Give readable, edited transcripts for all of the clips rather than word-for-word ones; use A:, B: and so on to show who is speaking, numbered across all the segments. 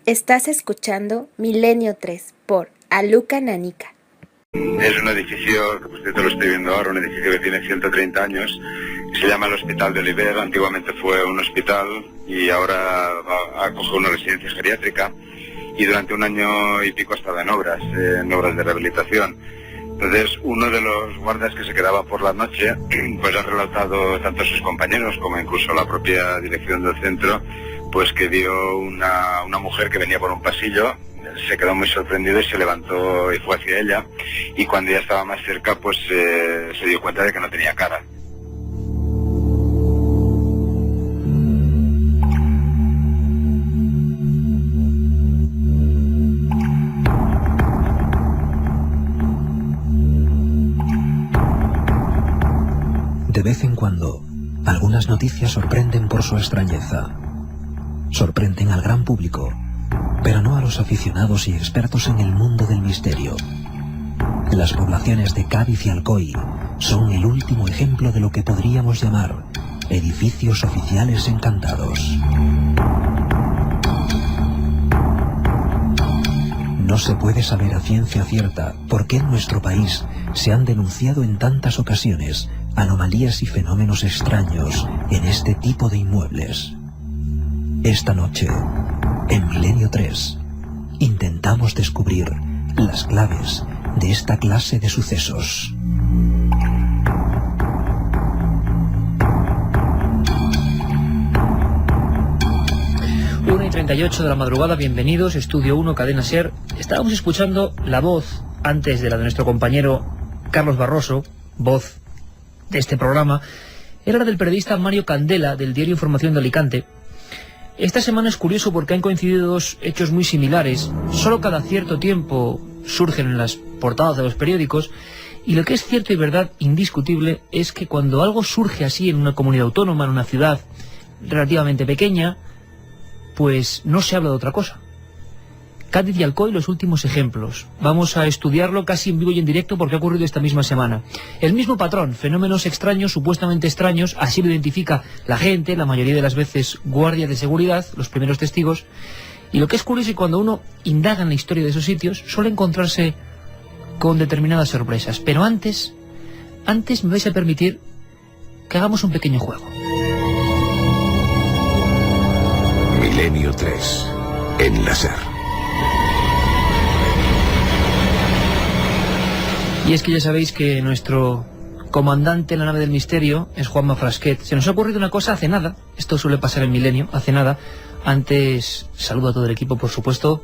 A: Estás escuchando Milenio 3 por Aluca Nanica.
B: Es un edificio, que por cierto lo estoy viendo ahora, un edificio que tiene 130 años, se llama el Hospital de Oliver. Antiguamente fue un hospital y ahora acoge una residencia geriátrica, y durante un año y pico ha estado en obras de rehabilitación. Entonces, uno de los guardas que se quedaba por la noche, pues ha relatado tanto a sus compañeros como incluso a la propia dirección del centro, pues que vio una mujer que venía por un pasillo, se quedó muy sorprendido y se levantó y fue hacia ella, y cuando ya estaba más cerca, pues se dio cuenta de que no tenía cara.
C: De vez en cuando, algunas noticias sorprenden por su extrañeza. Sorprenden al gran público, pero no a los aficionados y expertos en el mundo del misterio. Las poblaciones de Cádiz y Alcoy son el último ejemplo de lo que podríamos llamar edificios oficiales encantados. No se puede saber a ciencia cierta por qué en nuestro país se han denunciado en tantas ocasiones anomalías y fenómenos extraños en este tipo de inmuebles. Esta noche, en Milenio 3, intentamos descubrir las claves de esta clase de sucesos.
D: Una y 38 de la madrugada, bienvenidos, Estudio 1, Cadena SER. Estábamos escuchando la voz, antes de la de nuestro compañero Carlos Barroso, voz de este programa, era la del periodista Mario Candela, del diario Información de Alicante. Esta semana es curioso porque han coincidido dos hechos muy similares. Solo cada cierto tiempo surgen en las portadas de los periódicos, y lo que es cierto y verdad indiscutible es que cuando algo surge así en una comunidad autónoma, en una ciudad relativamente pequeña, pues no se habla de otra cosa. Cádiz y Alcoy, los últimos ejemplos. Vamos a estudiarlo casi en vivo y en directo porque ha ocurrido esta misma semana. El mismo patrón, fenómenos extraños, supuestamente extraños, así lo identifica la gente, la mayoría de las veces guardia de seguridad, los primeros testigos. Y lo que es curioso es que cuando uno indaga en la historia de esos sitios, suele encontrarse con determinadas sorpresas. Pero antes me vais a permitir que hagamos un pequeño juego.
E: Milenio 3, en la SER.
D: Y es que ya sabéis que nuestro comandante en la nave del misterio es Juanma Frasquet. Se nos ha ocurrido una cosa hace nada, esto suele pasar en Milenio, hace nada. Antes, saludo a todo el equipo, por supuesto.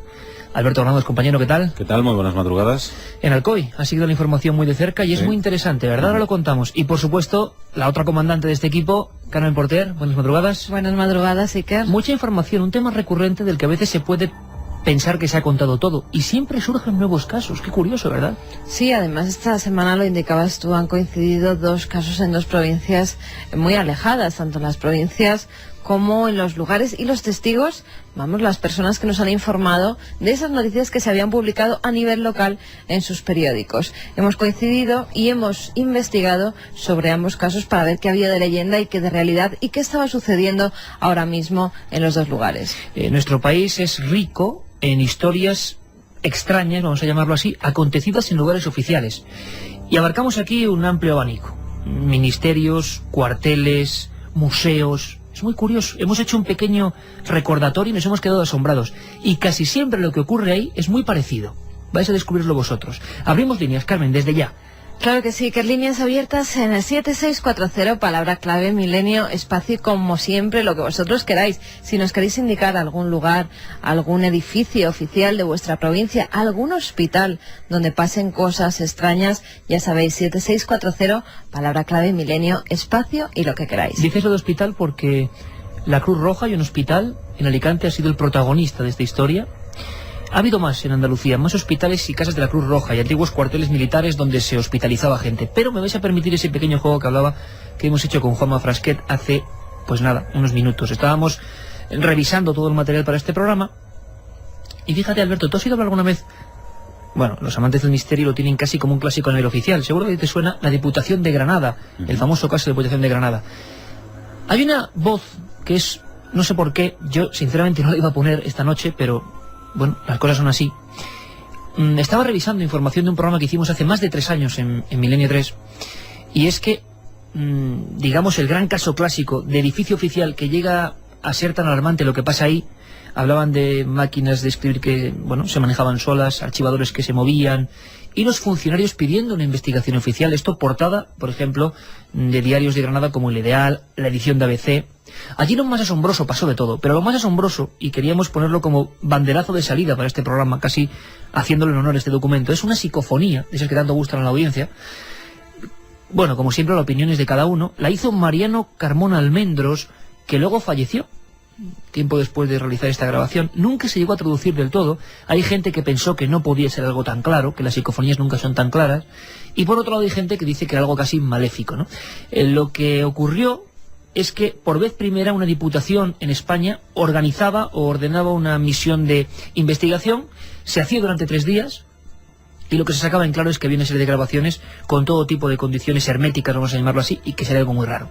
D: Alberto Granados, compañero, ¿qué tal?
F: ¿Qué tal? Muy buenas madrugadas.
D: En Alcoy ha seguido la información muy de cerca y es muy interesante, ¿verdad? Ahora lo contamos. Y por supuesto, la otra comandante de este equipo, Carmen Porter, buenas madrugadas.
G: Buenas madrugadas, Iker.
D: Mucha información, un tema recurrente del que a veces se puede pensar que se ha contado todo, y siempre surgen nuevos casos. Qué curioso, ¿verdad?
G: Sí, además esta semana lo indicabas tú, han coincidido dos casos en dos provincias muy alejadas, tanto en las provincias como en los lugares, y los testigos, las personas que nos han informado de esas noticias que se habían publicado a nivel local en sus periódicos. Hemos coincidido y hemos investigado sobre ambos casos para ver qué había de leyenda y qué de realidad y qué estaba sucediendo ahora mismo en los dos lugares.
D: Nuestro país es rico en historias extrañas, vamos a llamarlo así, acontecidas en lugares oficiales. Y abarcamos aquí un amplio abanico. Ministerios, cuarteles, museos. Es muy curioso. Hemos hecho un pequeño recordatorio y nos hemos quedado asombrados. Y casi siempre lo que ocurre ahí es muy parecido. Vais a descubrirlo vosotros. Abrimos líneas, Carmen, desde ya.
G: Claro que sí, que líneas abiertas en el 7640, palabra clave, Milenio, espacio, como siempre, lo que vosotros queráis. Si nos queréis indicar algún lugar, algún edificio oficial de vuestra provincia, algún hospital donde pasen cosas extrañas, ya sabéis, 7640, palabra clave, Milenio, espacio y lo que queráis.
D: Dices lo de hospital porque la Cruz Roja y un hospital en Alicante ha sido el protagonista de esta historia. Ha habido más en Andalucía, más hospitales y casas de la Cruz Roja y antiguos cuarteles militares donde se hospitalizaba gente. Pero me vais a permitir ese pequeño juego que hablaba, que hemos hecho con Juanma Frasquet hace, pues nada, unos minutos. Estábamos revisando todo el material para este programa. Y fíjate, Alberto, ¿tú has oído hablar alguna vez? Bueno, los amantes del misterio lo tienen casi como un clásico a nivel oficial. Seguro que te suena la Diputación de Granada, el famoso caso de Diputación de Granada. Hay una voz que es, no sé por qué, yo sinceramente no la iba a poner esta noche, pero bueno, las cosas son así. Estaba revisando información de un programa que hicimos hace más de 3 años en Milenio 3, y es que, digamos, el gran caso clásico de edificio oficial que llega a ser tan alarmante lo que pasa ahí. Hablaban de máquinas de escribir que, bueno, se manejaban solas, archivadores que se movían, y los funcionarios pidiendo una investigación oficial. Esto portada, por ejemplo, de diarios de Granada como El Ideal, la edición de ABC. Allí lo más asombroso pasó de todo, pero lo más asombroso, y queríamos ponerlo como banderazo de salida para este programa, casi haciéndole en honor a este documento, es una psicofonía, de esas que tanto gustan a la audiencia. Bueno, como siempre, la opinión es de cada uno. La hizo Mariano Carmona Almendros, que luego falleció tiempo después de realizar esta grabación. Nunca se llegó a traducir del todo. Hay gente que pensó que no podía ser algo tan claro, que las psicofonías nunca son tan claras, y por otro lado hay gente que dice que era algo casi maléfico, ¿no? Lo que ocurrió es que por vez primera una diputación en España organizaba o ordenaba una misión de investigación. Se hacía durante 3 días, y lo que se sacaba en claro es que había una serie de grabaciones con todo tipo de condiciones herméticas, vamos a llamarlo así, y que sería algo muy raro.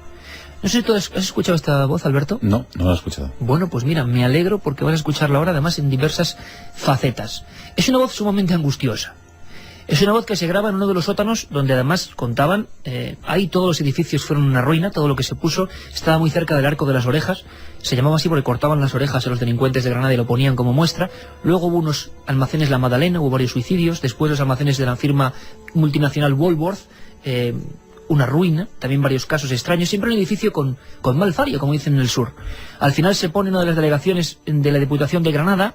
D: No sé si tú has escuchado esta voz, Alberto.
F: No, no la he escuchado.
D: Bueno, pues mira, me alegro porque vas a escucharla ahora, además en diversas facetas. Es una voz sumamente angustiosa. Es una voz que se graba en uno de los sótanos donde además contaban, ahí todos los edificios fueron una ruina, todo lo que se puso estaba muy cerca del Arco de las Orejas. Se llamaba así porque cortaban las orejas a los delincuentes de Granada y lo ponían como muestra. Luego hubo unos almacenes La Madalena, hubo varios suicidios. Después los almacenes de la firma multinacional Woolworth, una ruina, también varios casos extraños, siempre un edificio con mal fario, como dicen en el sur. Al final se pone una de las delegaciones de la Diputación de Granada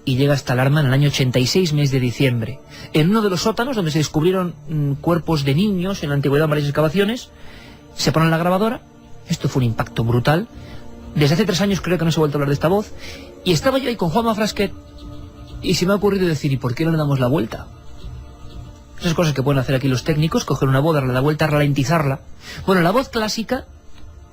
D: y llega esta alarma en el año 86, mes de diciembre. En uno de los sótanos, donde se descubrieron cuerpos de niños en la antigüedad en varias excavaciones, se pone la grabadora. Esto fue un impacto brutal. Desde hace 3 años creo que no se ha vuelto a hablar de esta voz. Y estaba yo ahí con Juanma Frasquet y se me ha ocurrido decir, ¿y por qué no le damos la vuelta? Esas cosas que pueden hacer aquí los técnicos, coger una voz, darle la vuelta, ralentizarla. Bueno, la voz clásica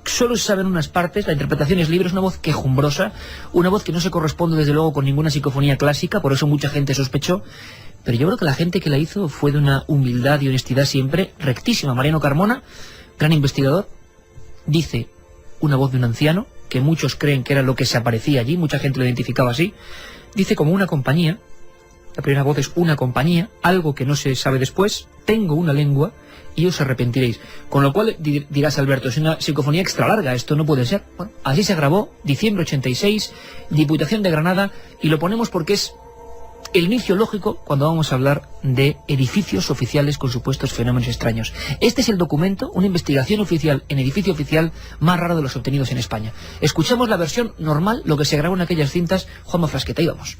D: solo se sabe en unas partes, la interpretación es libre, es una voz quejumbrosa, una voz que no se corresponde desde luego con ninguna psicofonía clásica, por eso mucha gente sospechó, pero yo creo que la gente que la hizo fue de una humildad y honestidad siempre rectísima. Mariano Carmona, gran investigador, dice una voz de un anciano, que muchos creen que era lo que se aparecía allí, mucha gente lo identificaba así, dice como una compañía. La primera voz es una compañía, algo que no se sabe después, tengo una lengua y os arrepentiréis. Con lo cual dirás, Alberto, es una psicofonía extra larga, esto no puede ser. Bueno, así se grabó, diciembre 86, Diputación de Granada, y lo ponemos porque es el inicio lógico cuando vamos a hablar de edificios oficiales con supuestos fenómenos extraños. Este es el documento, una investigación oficial en edificio oficial más raro de los obtenidos en España. Escuchamos la versión normal, lo que se grabó en aquellas cintas. Juanma Frasquet, y vamos.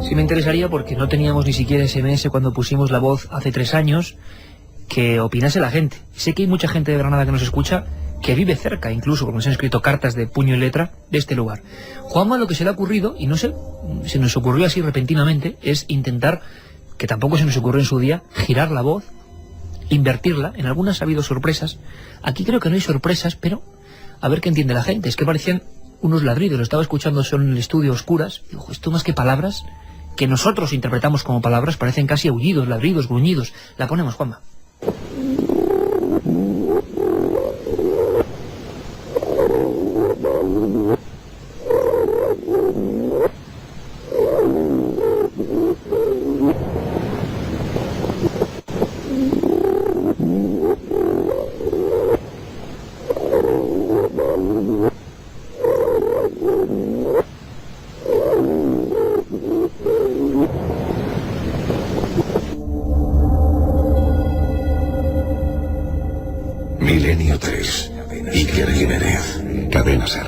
D: Sí me interesaría porque no teníamos ni siquiera SMS cuando pusimos la voz hace 3 años, que opinase la gente. Sé que hay mucha gente de Granada que nos escucha, que vive cerca, incluso porque nos han escrito cartas de puño y letra de este lugar. Juanma, lo que se le ha ocurrido, y no sé, se nos ocurrió así repentinamente, es intentar, que tampoco se nos ocurrió en su día, girar la voz, invertirla. En algunas ha habido sorpresas. Aquí creo que no hay sorpresas, pero a ver qué entiende la gente. Es que parecían unos ladridos, lo estaba escuchando solo en el estudio a oscuras. Digo, esto más que palabras, que nosotros interpretamos como palabras, parecen casi aullidos, ladridos, gruñidos. La ponemos, Juanma.
E: Milenio 3. Iker Jiménez. Cadena SER.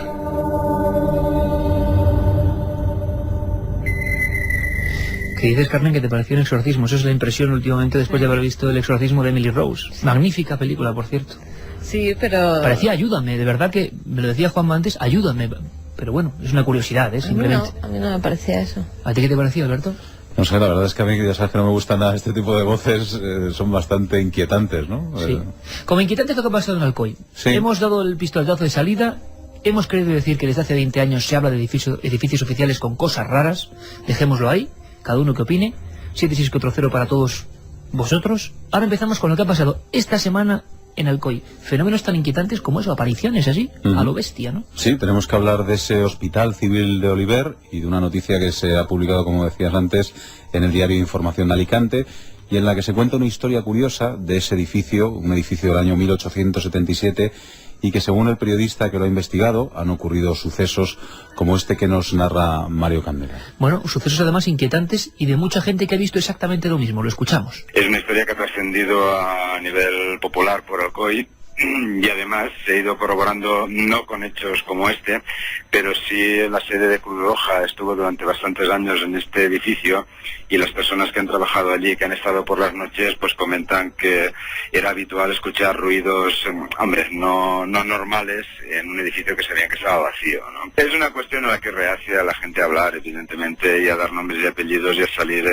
D: ¿Qué dices, Carmen, que te pareció un exorcismo? Eso es la impresión últimamente después de haber visto El exorcismo de Emily Rose. Magnífica película, por cierto.
G: Sí, pero...
D: Parecía Ayúdame, de verdad que, me lo decía Juanma antes, ayúdame. pero bueno, es una curiosidad, simplemente.
G: A mí no me parecía eso.
D: ¿A ti qué te pareció, Alberto?
F: No sé, la verdad es que a mí, ya sabes que no me gustan nada este tipo de voces, son bastante inquietantes, ¿no?
D: Sí. Como inquietante es lo que ha pasado en Alcoy.
F: Sí.
D: Hemos dado el pistoletazo de salida, hemos querido decir que desde hace 20 años se habla de edificios oficiales con cosas raras, dejémoslo ahí, cada uno que opine, 76440 para todos vosotros. Ahora empezamos con lo que ha pasado esta semana en Alcoy. Fenómenos tan inquietantes como eso, apariciones así, a lo bestia, ¿no?
F: Sí, tenemos que hablar de ese Hospital Civil de Oliver y de una noticia que se ha publicado, como decías antes, en el diario Información de Alicante, y en la que se cuenta una historia curiosa de ese edificio, un edificio del año 1877, y que según el periodista que lo ha investigado, han ocurrido sucesos como este que nos narra Mario Candela.
D: Bueno, sucesos además inquietantes y de mucha gente que ha visto exactamente lo mismo, lo escuchamos.
B: Es una historia que ha trascendido a nivel popular por Alcoy y además se ha ido corroborando no con hechos como este, pero sí la sede de Cruz Roja estuvo durante bastantes años en este edificio y las personas que han trabajado allí, que han estado por las noches, pues comentan que era habitual escuchar ruidos, hombre, no normales en un edificio que sabían que estaba vacío, ¿no? Es una cuestión a la que rehace a la gente a hablar, evidentemente, y a dar nombres y apellidos y a salir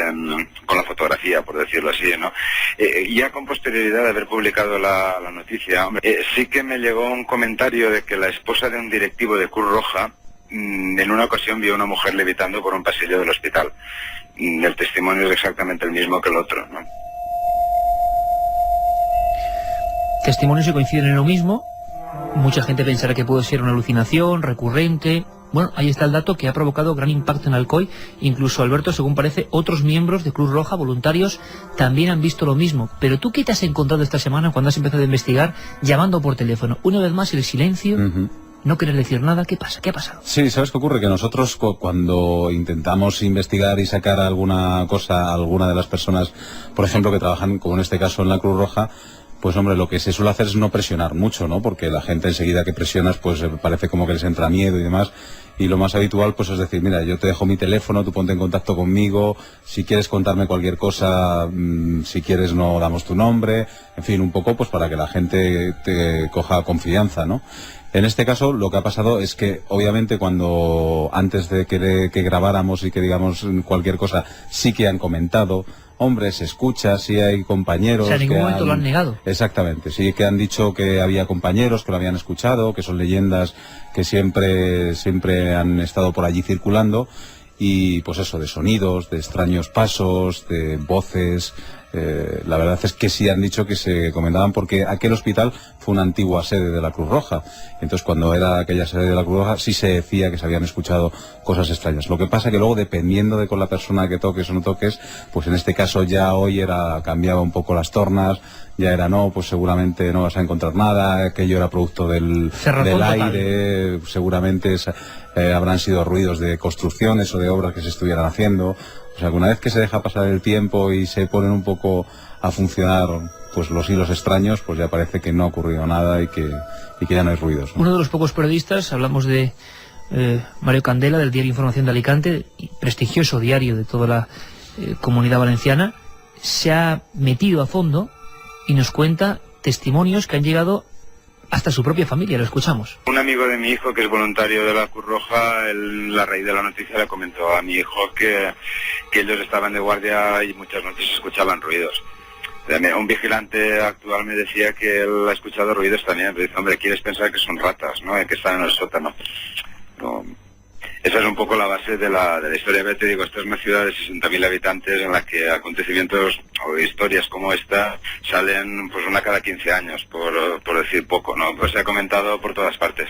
B: con la fotografía, por decirlo así, ¿no? Ya con posterioridad de haber publicado la noticia, sí que me llegó un comentario de que la esposa de un directivo de Cruz Roja en una ocasión vio a una mujer levitando por un pasillo del hospital. El testimonio es exactamente el mismo que el otro, ¿no?
D: Testimonios que coinciden en lo mismo. Mucha gente pensará que puede ser una alucinación recurrente. Bueno, ahí está el dato que ha provocado gran impacto en Alcoy. Incluso, Alberto, según parece, otros miembros de Cruz Roja, voluntarios, también han visto lo mismo. Pero ¿tú qué te has encontrado esta semana cuando has empezado a investigar, llamando por teléfono? Una vez más el silencio, no querer decir nada. ¿Qué pasa? ¿Qué ha pasado?
F: Sí, ¿sabes qué ocurre? Que nosotros cuando intentamos investigar y sacar alguna cosa a alguna de las personas, por ejemplo, que trabajan, como en este caso, en la Cruz Roja, pues hombre, lo que se suele hacer es no presionar mucho, ¿no? Porque la gente enseguida que presionas, pues parece como que les entra miedo y demás. Y lo más habitual, pues es decir, mira, yo te dejo mi teléfono, tú ponte en contacto conmigo, si quieres contarme cualquier cosa, si quieres no damos tu nombre, en fin, un poco pues para que la gente te coja confianza, ¿no? En este caso, lo que ha pasado es que, obviamente, cuando antes de que grabáramos y que digamos cualquier cosa, sí que han comentado, hombre, se escucha, sí hay compañeros...
D: O sea, en ningún momento lo han negado.
F: Exactamente, sí que han dicho que había compañeros que lo habían escuchado, que son leyendas que siempre han estado por allí circulando, y pues eso, de sonidos, de extraños pasos, de voces... la verdad es que sí han dicho que se comentaban porque aquel hospital fue una antigua sede de la Cruz Roja. Entonces, cuando era aquella sede de la Cruz Roja, sí se decía que se habían escuchado cosas extrañas. Lo que pasa que luego, dependiendo de con la persona que toques o no toques, pues en este caso ya hoy cambiaba un poco las tornas, ya era no, pues seguramente no vas a encontrar nada, aquello era producto del aire, seguramente habrán sido ruidos de construcciones o de obras que se estuvieran haciendo. O sea, que una vez que se deja pasar el tiempo y se ponen un poco a funcionar pues los hilos extraños, pues ya parece que no ha ocurrido nada y que ya no hay ruidos, ¿no?
D: Uno de los pocos periodistas, hablamos de Mario Candela, del diario Información de Alicante, prestigioso diario de toda la comunidad valenciana, se ha metido a fondo y nos cuenta testimonios que han llegado hasta su propia familia. Lo escuchamos.
B: Un amigo de mi hijo, que es voluntario de la Cruz Roja, a raíz de la noticia le comentó a mi hijo que ellos estaban de guardia y muchas noches escuchaban ruidos. Un vigilante actual me decía que él ha escuchado ruidos también, pero dice, hombre, quieres pensar que son ratas, ¿no? Que están en el sótano. No. Esa es un poco la base de la historia. Te digo, esta es una ciudad de 60.000 habitantes en la que acontecimientos o historias como esta salen pues una cada 15 años, por decir poco, ¿no? Pues se ha comentado por todas partes.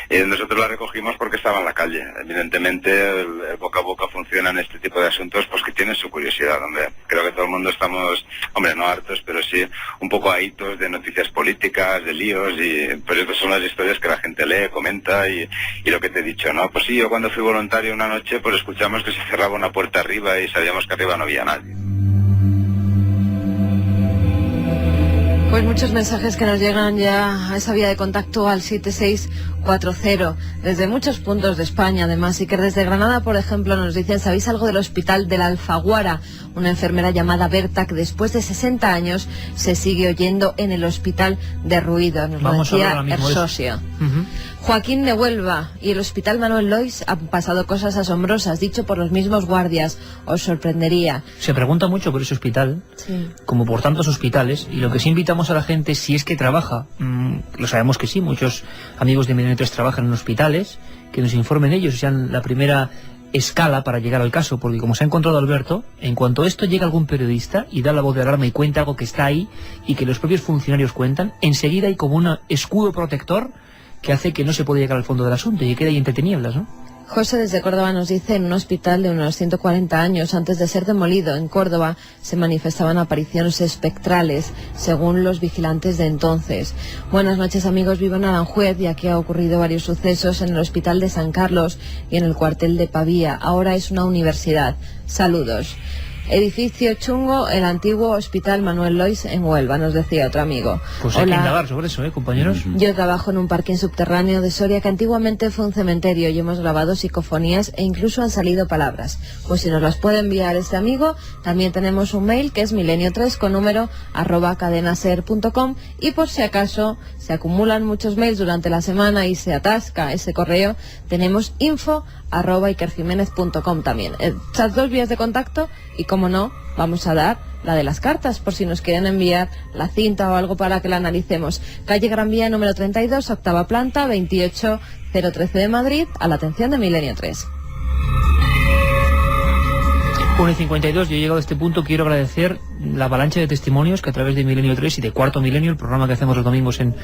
B: Nosotros la recogimos porque estaba en la calle. Evidentemente, el boca a boca funciona en este tipo de asuntos, pues que tienen su curiosidad, hombre. Creo que todo el mundo estamos, hombre, no hartos, pero sí un poco ahitos de noticias políticas, de líos, y pues estas son las historias que la gente lee, comenta, y lo que te he dicho, ¿no? Pues sí, yo cuando fui voluntario una noche, pues escuchamos que se cerraba una puerta arriba y sabíamos que arriba no había nadie.
G: Pues muchos mensajes que nos llegan ya a esa vía de contacto al 7640, desde muchos puntos de España además, y que desde Granada, por ejemplo, nos dicen: ¿sabéis algo del hospital de la Alfaguara? Una enfermera llamada Berta que después de 60 años se sigue oyendo en el hospital de ruido. Nos lo decía Ersosio. Joaquín de Huelva y el hospital Manuel Lois han pasado cosas asombrosas, dicho por los mismos guardias. Os sorprendería.
D: Se pregunta mucho por ese hospital, como por tantos hospitales, y lo que sí invitamos a la gente, si es que trabaja, lo sabemos que sí, muchos amigos de Milenio 3 trabajan en hospitales, que nos informen ellos, sean la primera escala para llegar al caso, porque como se ha encontrado Alberto, en cuanto a esto llega algún periodista y da la voz de alarma y cuenta algo que está ahí y que los propios funcionarios cuentan, enseguida hay como un escudo protector que hace que no se pueda llegar al fondo del asunto y que quede ahí entre tinieblas, ¿no?
G: José desde Córdoba nos dice: en un hospital de unos 140 años, antes de ser demolido en Córdoba, se manifestaban apariciones espectrales, según los vigilantes de entonces. Buenas noches, amigos, vivo en Aranjuez y aquí ha ocurrido varios sucesos en el hospital de San Carlos y en el cuartel de Pavía. Ahora es una universidad. Saludos. Edificio chungo, el antiguo hospital Manuel Lois en Huelva, nos decía otro amigo.
D: Pues hay que indagar sobre eso, compañeros.
G: Yo trabajo en un parking subterráneo de Soria que antiguamente fue un cementerio y hemos grabado psicofonías e incluso han salido palabras. Pues si nos las puede enviar este amigo, también tenemos un mail que es milenio3 con número @cadenaser.com, y por si acaso se acumulan muchos mails durante la semana y se atasca ese correo, tenemos info@ikerjimenez.com también. Estas dos vías de contacto, y como no, vamos a dar la de las cartas, por si nos quieren enviar la cinta o algo para que la analicemos. Calle Gran Vía, número 32, octava planta, 28013 de Madrid, a la atención de Milenio 3.
D: 1:52, yo he llegado a este punto, quiero agradecer la avalancha de testimonios que a través de Milenio 3 y de Cuarto Milenio, el programa que hacemos los domingos en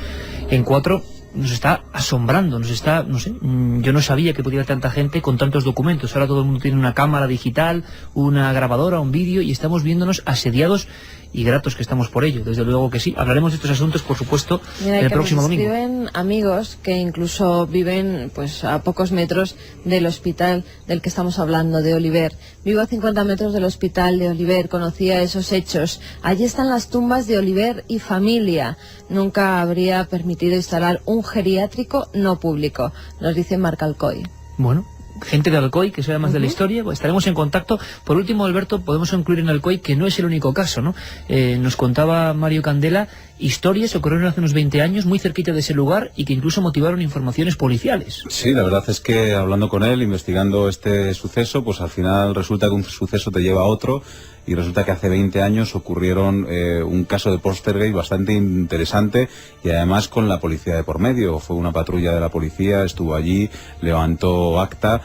D: 4, nos está asombrando, nos está, no sé, yo no sabía que podía haber tanta gente con tantos documentos. Ahora todo el mundo tiene una cámara digital, una grabadora, un vídeo, y estamos viéndonos asediados, y gratos que estamos por ello, desde luego que sí. Hablaremos de estos asuntos, por supuesto, el próximo domingo.
G: Escriben amigos que incluso viven pues a pocos metros del hospital del que estamos hablando, de Oliver. Vivo a 50 metros del hospital de Oliver, conocía esos hechos. Allí están las tumbas de Oliver y familia. Nunca habría permitido instalar un geriátrico no público, nos dice Marc Alcoy.
D: Bueno, gente de Alcoy que sabe más de la historia, pues estaremos en contacto. Por último, Alberto, podemos incluir en Alcoy que no es el único caso, ¿no? Nos contaba Mario Candela historias que ocurrieron hace unos 20 años muy cerquita de ese lugar y que incluso motivaron informaciones policiales.
F: Sí, la verdad es que hablando con él, investigando este suceso, pues al final resulta que un suceso te lleva a otro, y resulta que hace 20 años ocurrieron un caso de poltergeist bastante interesante, y además con la policía de por medio. Fue una patrulla de la policía, estuvo allí, levantó acta,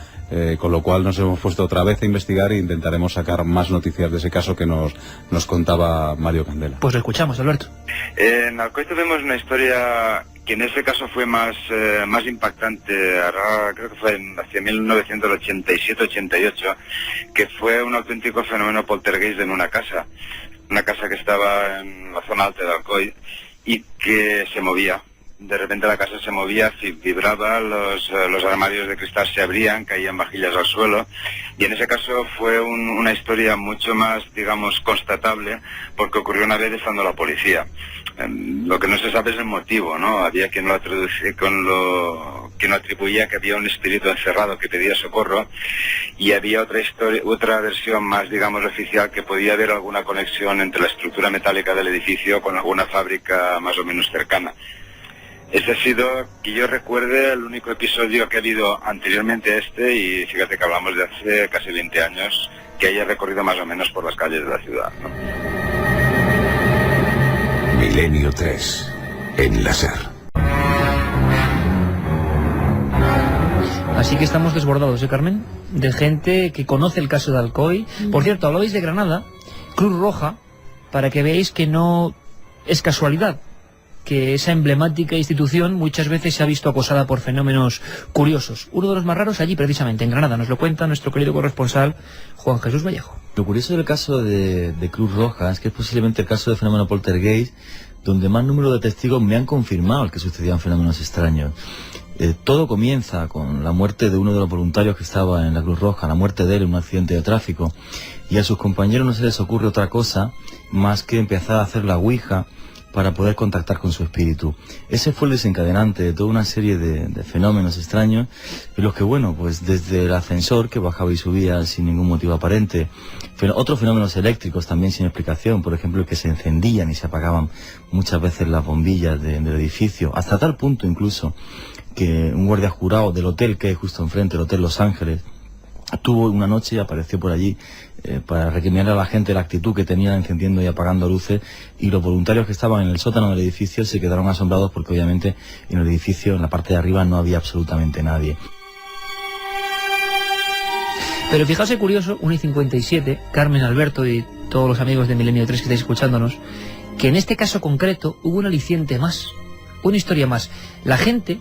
F: con lo cual nos hemos puesto otra vez a investigar e intentaremos sacar más noticias de ese caso que nos contaba Mario Candela.
D: Pues lo escuchamos, Alberto.
B: En Alcoy tuvimos una historia que en ese caso fue más impactante, creo que fue hacia 1987-88, que fue un auténtico fenómeno poltergeist en una casa que estaba en la zona alta de Alcoy y que se movía. De repente la casa se movía, vibraba, los armarios de cristal se abrían, caían vajillas al suelo, y en ese caso fue una historia mucho más, digamos, constatable, porque ocurrió una vez estando la policía. Lo que no se sabe es el motivo, ¿no? Había quien lo atribuía que había un espíritu encerrado que pedía socorro, y había otra versión más, digamos, oficial, que podía haber alguna conexión entre la estructura metálica del edificio con alguna fábrica más o menos cercana. Este ha sido, que yo recuerde, el único episodio que ha habido anteriormente a este, y fíjate que hablamos de hace casi 20 años, que haya recorrido más o menos por las calles de la ciudad, ¿no?
E: Milenio 3, en la SER.
D: Así que estamos desbordados, Carmen, de gente que conoce el caso de Alcoy. Por cierto, hablabais de Granada, Cruz Roja, para que veáis que no es casualidad que esa emblemática institución muchas veces se ha visto acosada por fenómenos curiosos. Uno de los más raros allí, precisamente, en Granada. Nos lo cuenta nuestro querido corresponsal, Juan Jesús Vallejo.
H: Lo curioso del caso de Cruz Roja es que es posiblemente el caso de fenómeno poltergeist donde más número de testigos me han confirmado el que sucedían fenómenos extraños. Todo comienza con la muerte de uno de los voluntarios que estaba en la Cruz Roja, la muerte de él en un accidente de tráfico, y a sus compañeros no se les ocurre otra cosa más que empezar a hacer la ouija para poder contactar con su espíritu. Ese fue el desencadenante de toda una serie de fenómenos extraños, en los que, bueno, pues desde el ascensor que bajaba y subía sin ningún motivo aparente, otros fenómenos eléctricos también sin explicación, por ejemplo, que se encendían y se apagaban muchas veces las bombillas del edificio, hasta tal punto incluso que un guardia jurado del hotel que hay justo enfrente, el Hotel Los Ángeles, tuvo una noche y apareció por allí para recriminar a la gente la actitud que tenía encendiendo y apagando luces, y los voluntarios que estaban en el sótano del edificio se quedaron asombrados porque obviamente en el edificio, en la parte de arriba, no había absolutamente nadie.
D: Pero fijaos qué curioso, 1:57, Carmen, Alberto y todos los amigos de Milenio 3 que estáis escuchándonos, que en este caso concreto hubo un aliciente más, una historia más. La gente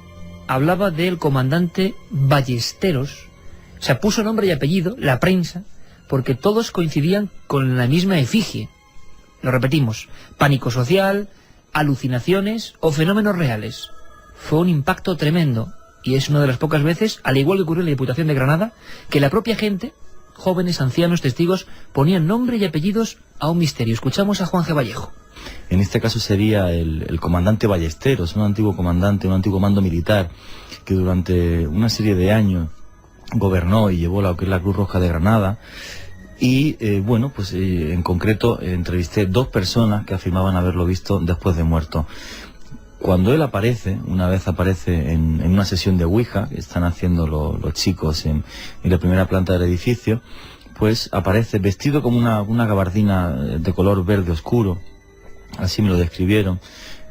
D: hablaba del comandante Ballesteros, o sea, puso nombre y apellido, la prensa, porque todos coincidían con la misma efigie. Lo repetimos, pánico social, alucinaciones o fenómenos reales. Fue un impacto tremendo, y es una de las pocas veces, al igual que ocurrió en la Diputación de Granada, que la propia gente, jóvenes, ancianos, testigos, ponían nombre y apellidos a un misterio. Escuchamos a Juan G. Vallejo.
H: En este caso sería el comandante Ballesteros, un antiguo comandante, un antiguo mando militar, que durante una serie de años gobernó y llevó lo que es la Cruz Roja de Granada. Y bueno, pues en concreto entrevisté 2 personas que afirmaban haberlo visto después de muerto. Cuando él aparece, una vez aparece en una sesión de Ouija, que están haciendo los chicos en la primera planta del edificio, pues aparece vestido como una gabardina de color verde oscuro, así me lo describieron.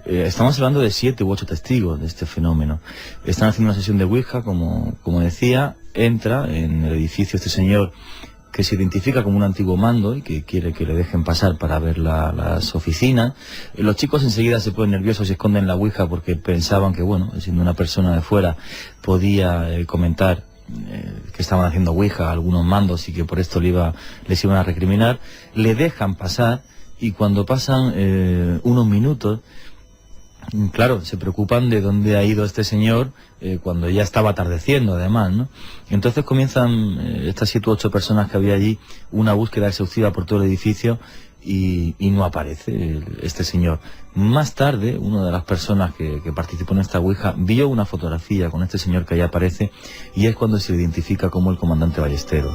H: Estamos hablando de 7 u 8 testigos de este fenómeno. Están haciendo una sesión de Ouija, como decía, entra en el edificio este señor que se identifica como un antiguo mando y que quiere que le dejen pasar para ver las oficinas. Los chicos enseguida se ponen nerviosos y esconden la Ouija porque pensaban que, bueno, siendo una persona de fuera, podía comentar que estaban haciendo Ouija a algunos mandos y que por esto les iban a recriminar. Le dejan pasar y cuando pasan unos minutos, claro, se preocupan de dónde ha ido este señor cuando ya estaba atardeciendo, además, ¿no? Entonces comienzan estas 7 u 8 personas que había allí una búsqueda exhaustiva por todo el edificio y no aparece este señor. Más tarde, una de las personas que participó en esta Ouija vio una fotografía con este señor que ahí aparece y es cuando se le identifica como el comandante Ballesteros.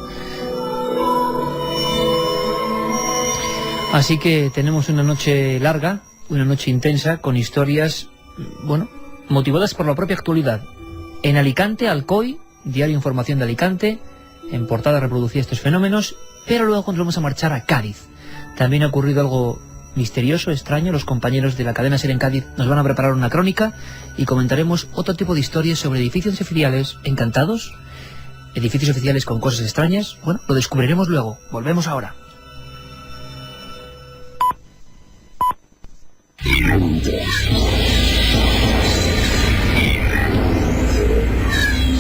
D: Así que tenemos una noche larga, una noche intensa, con historias, bueno, motivadas por la propia actualidad. En Alicante, Alcoy, Diario Información de Alicante, en portada reproducía estos fenómenos, pero luego cuando vamos a marchar a Cádiz. También ha ocurrido algo misterioso, extraño. Los compañeros de la cadena SER en Cádiz nos van a preparar una crónica y comentaremos otro tipo de historias sobre edificios oficiales encantados, edificios oficiales con cosas extrañas. Bueno, lo descubriremos luego. Volvemos ahora.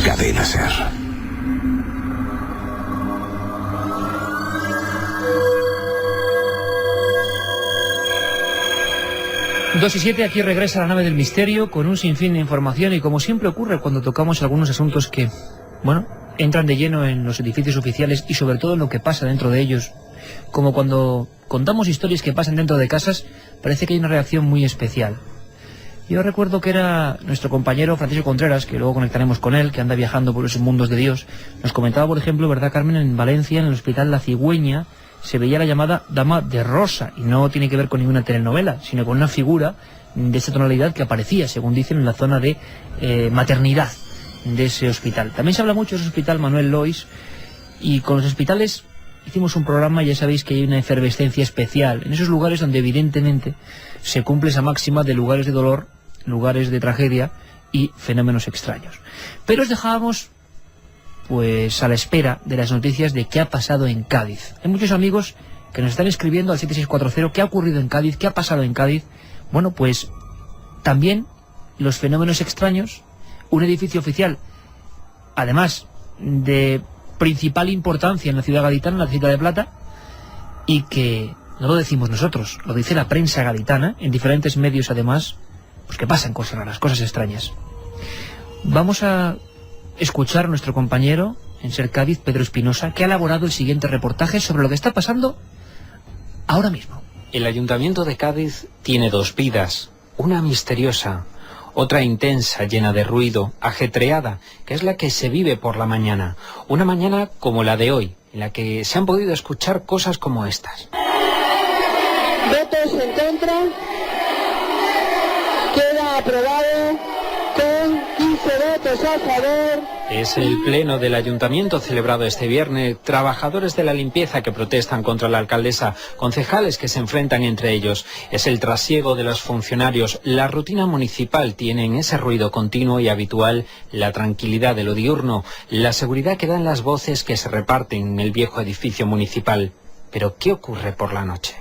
E: Cadena SER.
D: Dos y 7, aquí regresa la nave del misterio con un sinfín de información y como siempre ocurre cuando tocamos algunos asuntos que, bueno, entran de lleno en los edificios oficiales y sobre todo en lo que pasa dentro de ellos. Como cuando contamos historias que pasan dentro de casas, parece que hay una reacción muy especial. Yo recuerdo que era nuestro compañero Francisco Contreras, que luego conectaremos con él, que anda viajando por esos mundos de Dios. Nos comentaba, por ejemplo, ¿verdad, Carmen? En Valencia, en el Hospital La Cigüeña, se veía la llamada Dama de Rosa, y no tiene que ver con ninguna telenovela, sino con una figura de esa tonalidad que aparecía, según dicen, en la zona de maternidad de ese hospital. También se habla mucho de ese hospital Manuel Lois, y con los hospitales hicimos un programa, ya sabéis que hay una efervescencia especial en esos lugares donde evidentemente se cumple esa máxima de lugares de dolor, lugares de tragedia y fenómenos extraños. Pero os dejábamos pues a la espera de las noticias de qué ha pasado en Cádiz. Hay muchos amigos que nos están escribiendo al 7640 qué ha ocurrido en Cádiz, qué ha pasado en Cádiz. Bueno, pues también los fenómenos extraños, un edificio oficial, además de principal importancia en la ciudad gaditana, en la Ciudad de Plata, y que no lo decimos nosotros, lo dice la prensa gaditana, en diferentes medios además, pues que pasan cosas raras, cosas extrañas. Vamos a escuchar a nuestro compañero en SER Cádiz, Pedro Espinosa, que ha elaborado el siguiente reportaje sobre lo que está pasando ahora mismo,
I: El Ayuntamiento de Cádiz tiene dos vidas, una misteriosa, otra intensa, llena de ruido, ajetreada, que es la que se vive por la mañana. Una mañana como la de hoy, en la que se han podido escuchar cosas como estas.
J: Votos en contra. Queda aprobado con 15 votos a favor.
I: Es el pleno del ayuntamiento celebrado este viernes. Trabajadores de la limpieza que protestan contra la alcaldesa, concejales que se enfrentan entre ellos. Es el trasiego de los funcionarios. La rutina municipal tiene en ese ruido continuo y habitual la tranquilidad de lo diurno, la seguridad que dan las voces que se reparten en el viejo edificio municipal. Pero ¿qué ocurre por la noche?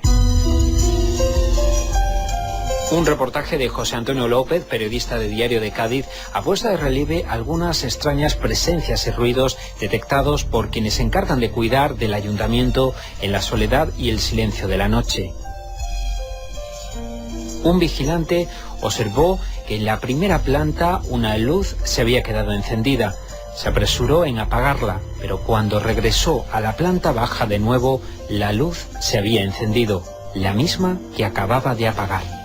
I: Un reportaje de José Antonio López, periodista de Diario de Cádiz, ha puesto de relieve algunas extrañas presencias y ruidos detectados por quienes se encargan de cuidar del ayuntamiento en la soledad y el silencio de la noche. Un vigilante observó que en la primera planta una luz se había quedado encendida. Se apresuró en apagarla, pero cuando regresó a la planta baja de nuevo, la luz se había encendido, la misma que acababa de apagar.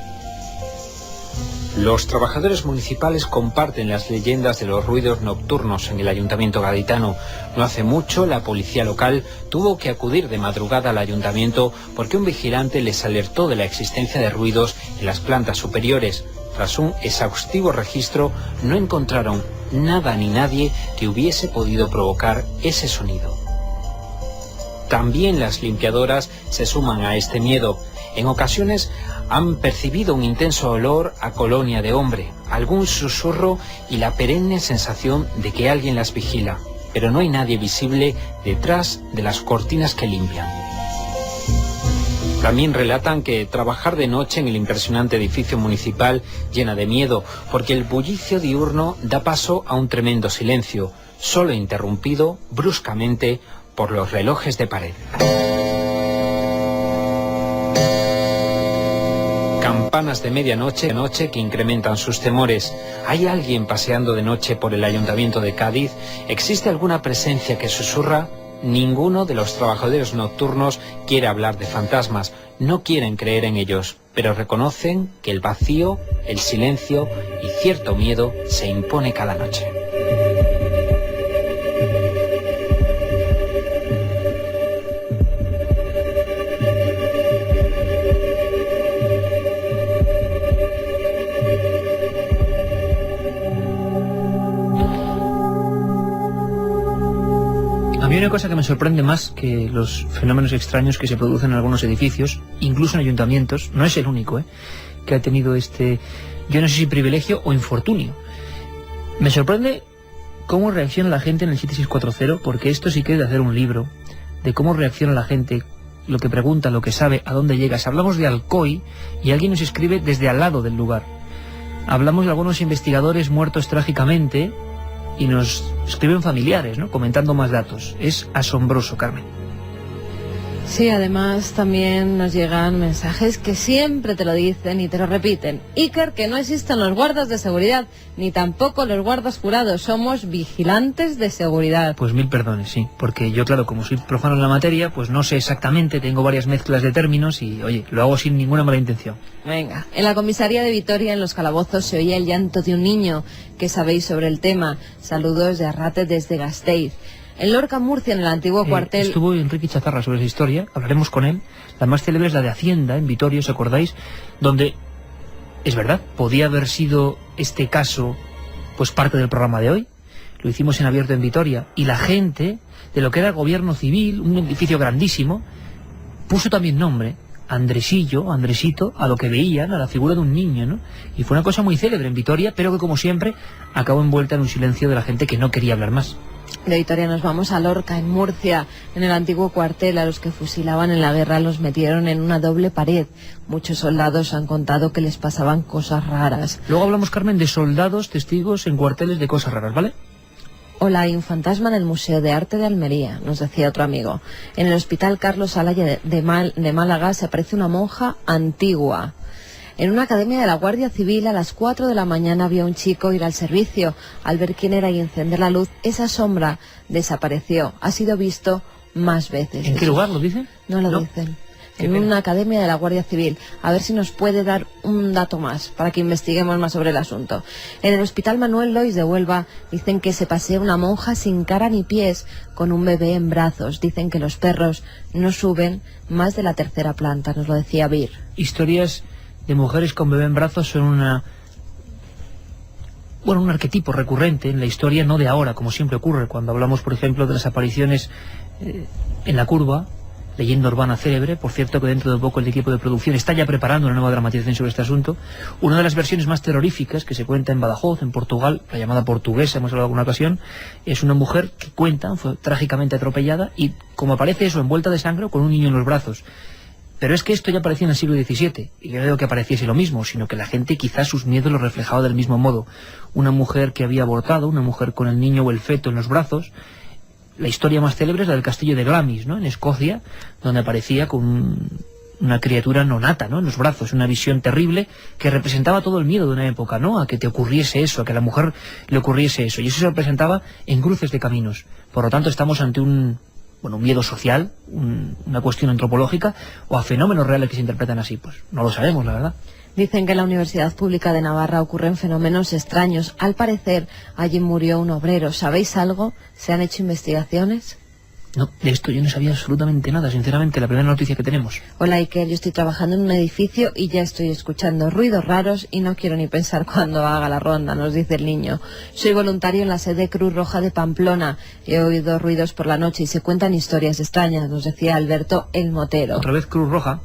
I: Los trabajadores municipales comparten las leyendas de los ruidos nocturnos en el ayuntamiento gaditano. No hace mucho, la policía local tuvo que acudir de madrugada al ayuntamiento porque un vigilante les alertó de la existencia de ruidos en las plantas superiores. Tras un exhaustivo registro, no encontraron nada ni nadie que hubiese podido provocar ese sonido. También las limpiadoras se suman a este miedo. En ocasiones han percibido un intenso olor a colonia de hombre, algún susurro y la perenne sensación de que alguien las vigila, pero no hay nadie visible detrás de las cortinas que limpian. También relatan que trabajar de noche en el impresionante edificio municipal llena de miedo, porque el bullicio diurno da paso a un tremendo silencio, solo interrumpido bruscamente por los relojes de pared. Campanas de medianoche que incrementan sus temores. ¿Hay alguien paseando de noche por el ayuntamiento de Cádiz? ¿Existe alguna presencia que susurra? Ninguno de los trabajadores nocturnos quiere hablar de fantasmas, no quieren creer en ellos, pero reconocen que el vacío, el silencio y cierto miedo se impone cada noche.
D: A mí hay una cosa que me sorprende más que los fenómenos extraños que se producen en algunos edificios, incluso en ayuntamientos. No es el único que ha tenido este, yo no sé si privilegio o infortunio. Me sorprende cómo reacciona la gente en el 7640, porque esto sí que es de hacer un libro, de cómo reacciona la gente, lo que pregunta, lo que sabe, a dónde llegas. Hablamos de Alcoy y alguien nos escribe desde al lado del lugar. Hablamos de algunos investigadores muertos trágicamente y nos escriben familiares, ¿no?, comentando más datos. Es asombroso, Carmen.
G: Sí, además también nos llegan mensajes que siempre te lo dicen y te lo repiten. Iker, que no existen los guardas de seguridad, ni tampoco los guardas jurados, somos vigilantes de seguridad.
D: Pues mil perdones, sí, porque yo, claro, como soy profano en la materia, pues no sé exactamente, tengo varias mezclas de términos y, oye, lo hago sin ninguna mala intención.
G: Venga, en la comisaría de Vitoria, en Los Calabozos, se oía el llanto de un niño. ¿Qué sabéis sobre el tema? Saludos de Arrate desde Gasteiz. En Lorca, Murcia, en el antiguo cuartel...
D: Estuvo Enrique Chazarra sobre esa historia, hablaremos con él. La más célebre es la de Hacienda, en Vitoria, ¿os acordáis? Donde, es verdad, podía haber sido este caso pues parte del programa de hoy. Lo hicimos en abierto en Vitoria. Y la gente, de lo que era el gobierno civil, un edificio grandísimo, puso también nombre, Andresito, a lo que veían, a la figura de un niño, ¿no? Y fue una cosa muy célebre en Vitoria, pero que, como siempre, acabó envuelta en un silencio de la gente que no quería hablar más.
G: De Vitoria nos vamos a Lorca, en Murcia. En el antiguo cuartel, a los que fusilaban en la guerra los metieron en una doble pared. Muchos soldados han contado que les pasaban cosas raras.
D: Luego hablamos, Carmen, de soldados testigos en cuarteles de cosas raras, ¿vale?
G: Hola, hay un fantasma en el Museo de Arte de Almería, nos decía otro amigo. En el Hospital Carlos Alaya de Málaga se aparece una monja antigua. En una academia de la Guardia Civil, a las 4 de la mañana, vio a un chico ir al servicio. Al ver quién era y encender la luz, esa sombra desapareció. Ha sido visto más veces.
D: ¿En qué lugar lo dicen?
G: No lo dicen. en una academia de la Guardia Civil. A ver si nos puede dar un dato más para que investiguemos más sobre el asunto. En el Hospital Manuel Lois de Huelva dicen que se pasea una monja sin cara ni pies con un bebé en brazos. Dicen que los perros no suben más de la tercera planta, nos lo decía Vir.
D: Historias de mujeres con bebé en brazos son un arquetipo recurrente en la historia, no de ahora, como siempre ocurre cuando hablamos, por ejemplo, de las apariciones en La Curva, leyenda urbana célebre. Por cierto, que dentro de poco el equipo de producción está ya preparando una nueva dramatización sobre este asunto. Una de las versiones más terroríficas que se cuenta en Badajoz, en Portugal, la llamada portuguesa, hemos hablado alguna ocasión, es una mujer que cuenta, fue trágicamente atropellada y como aparece eso, envuelta de sangre con un niño en los brazos. Pero es que esto ya aparecía en el siglo XVII, y yo no digo que apareciese lo mismo, sino que la gente quizás sus miedos los reflejaba del mismo modo. Una mujer que había abortado, una mujer con el niño o el feto en los brazos. La historia más célebre es la del castillo de Glamis, ¿no?, en Escocia, donde aparecía con una criatura no nata, ¿no?, en los brazos, una visión terrible que representaba todo el miedo de una época, ¿no?, a que te ocurriese eso, a que a la mujer le ocurriese eso, y eso se representaba en cruces de caminos. Por lo tanto, estamos ante un miedo social, una cuestión antropológica, o a fenómenos reales que se interpretan así. Pues no lo sabemos, la verdad.
G: Dicen que en la Universidad Pública de Navarra ocurren fenómenos extraños. Al parecer, allí murió un obrero. ¿Sabéis algo? ¿Se han hecho investigaciones?
D: No, de esto yo no sabía absolutamente nada, sinceramente, la primera noticia que tenemos.
G: Hola Iker, yo estoy trabajando en un edificio y ya estoy escuchando ruidos raros y no quiero ni pensar cuando haga la ronda, nos dice el niño. Soy voluntario en la sede Cruz Roja de Pamplona. He oído ruidos por la noche y se cuentan historias extrañas, nos decía Alberto el Motero.
D: ¿Otra vez Cruz Roja?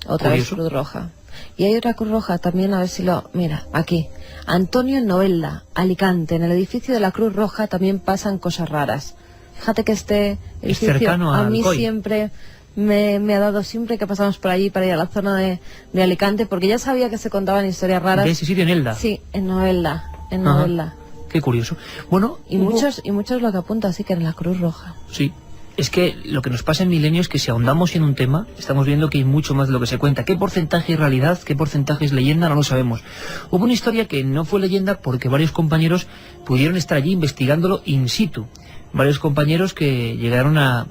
G: Otra vez Cruz Roja. Y hay otra Cruz Roja también, a ver si lo... Mira, aquí. Antonio Novelda, Alicante. En el edificio de la Cruz Roja también pasan cosas raras. Fíjate que este edificio a mí siempre me ha dado, siempre que pasamos por allí para ir a la zona de Alicante, porque ya sabía que se contaban historias raras.
D: ¿De ese sitio en Elda?
G: Sí, en Novelda, en Novelda.
D: Qué curioso. Bueno,
G: y muchos lo que apunta así que en la Cruz Roja.
D: Sí. Es que lo que nos pasa en Milenio es que si ahondamos en un tema, estamos viendo que hay mucho más de lo que se cuenta. ¿Qué porcentaje es realidad? ¿Qué porcentaje es leyenda? No lo sabemos. Hubo una historia que no fue leyenda porque varios compañeros pudieron estar allí investigándolo in situ. Varios compañeros que llegaron a,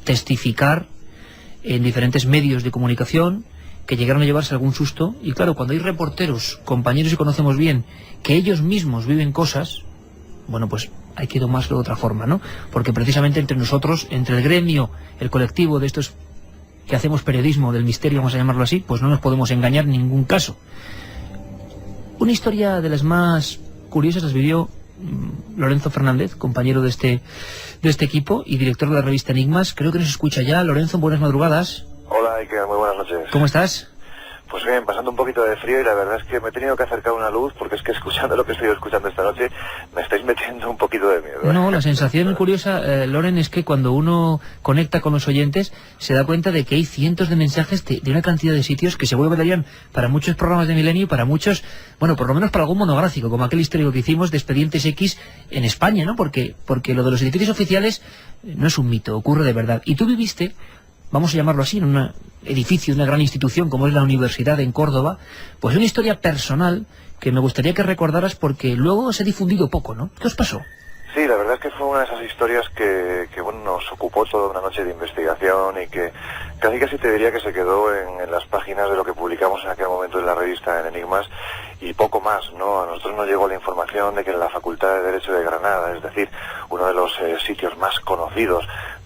D: testificar en diferentes medios de comunicación, que llegaron a llevarse algún susto. Y claro, cuando hay reporteros, compañeros que conocemos bien, que ellos mismos viven cosas, pues hay que tomarlo de otra forma, ¿no? Porque precisamente entre nosotros, entre el gremio, el colectivo de estos que hacemos periodismo del misterio, vamos a llamarlo así, pues no nos podemos engañar en ningún caso. Una historia de las más curiosas las vivió Lorenzo Fernández, compañero de este equipo y director de la revista Enigmas. Creo que nos escucha ya. Lorenzo, buenas madrugadas.
K: Hola, Iker, muy buenas noches.
D: ¿Cómo estás?
K: Pues bien, pasando un poquito de frío y la verdad es que me he tenido que acercar a una luz porque es que escuchando lo que estoy escuchando esta noche me estáis metiendo un poquito de miedo.
D: No, la sensación curiosa, Loren, es que cuando uno conecta con los oyentes se da cuenta de que hay cientos de mensajes de una cantidad de sitios que seguro valdrían para muchos programas de Milenio y para muchos, por lo menos para algún monográfico, como aquel histórico que hicimos de Expedientes X en España, ¿no? Porque lo de los edificios oficiales no es un mito, ocurre de verdad. Y tú viviste, vamos a llamarlo así, en un edificio, una gran institución como es la Universidad en Córdoba, pues una historia personal que me gustaría que recordaras porque luego se ha difundido poco, ¿no? ¿Qué os pasó?
K: Sí, la verdad es que fue una de esas historias que nos ocupó toda una noche de investigación y que casi te diría que se quedó en las páginas de lo que publicamos en aquel momento en la revista en Enigmas y poco más, ¿no? A nosotros nos llegó la información de que en la Facultad de Derecho de Granada, es decir, uno de los sitios más conocidos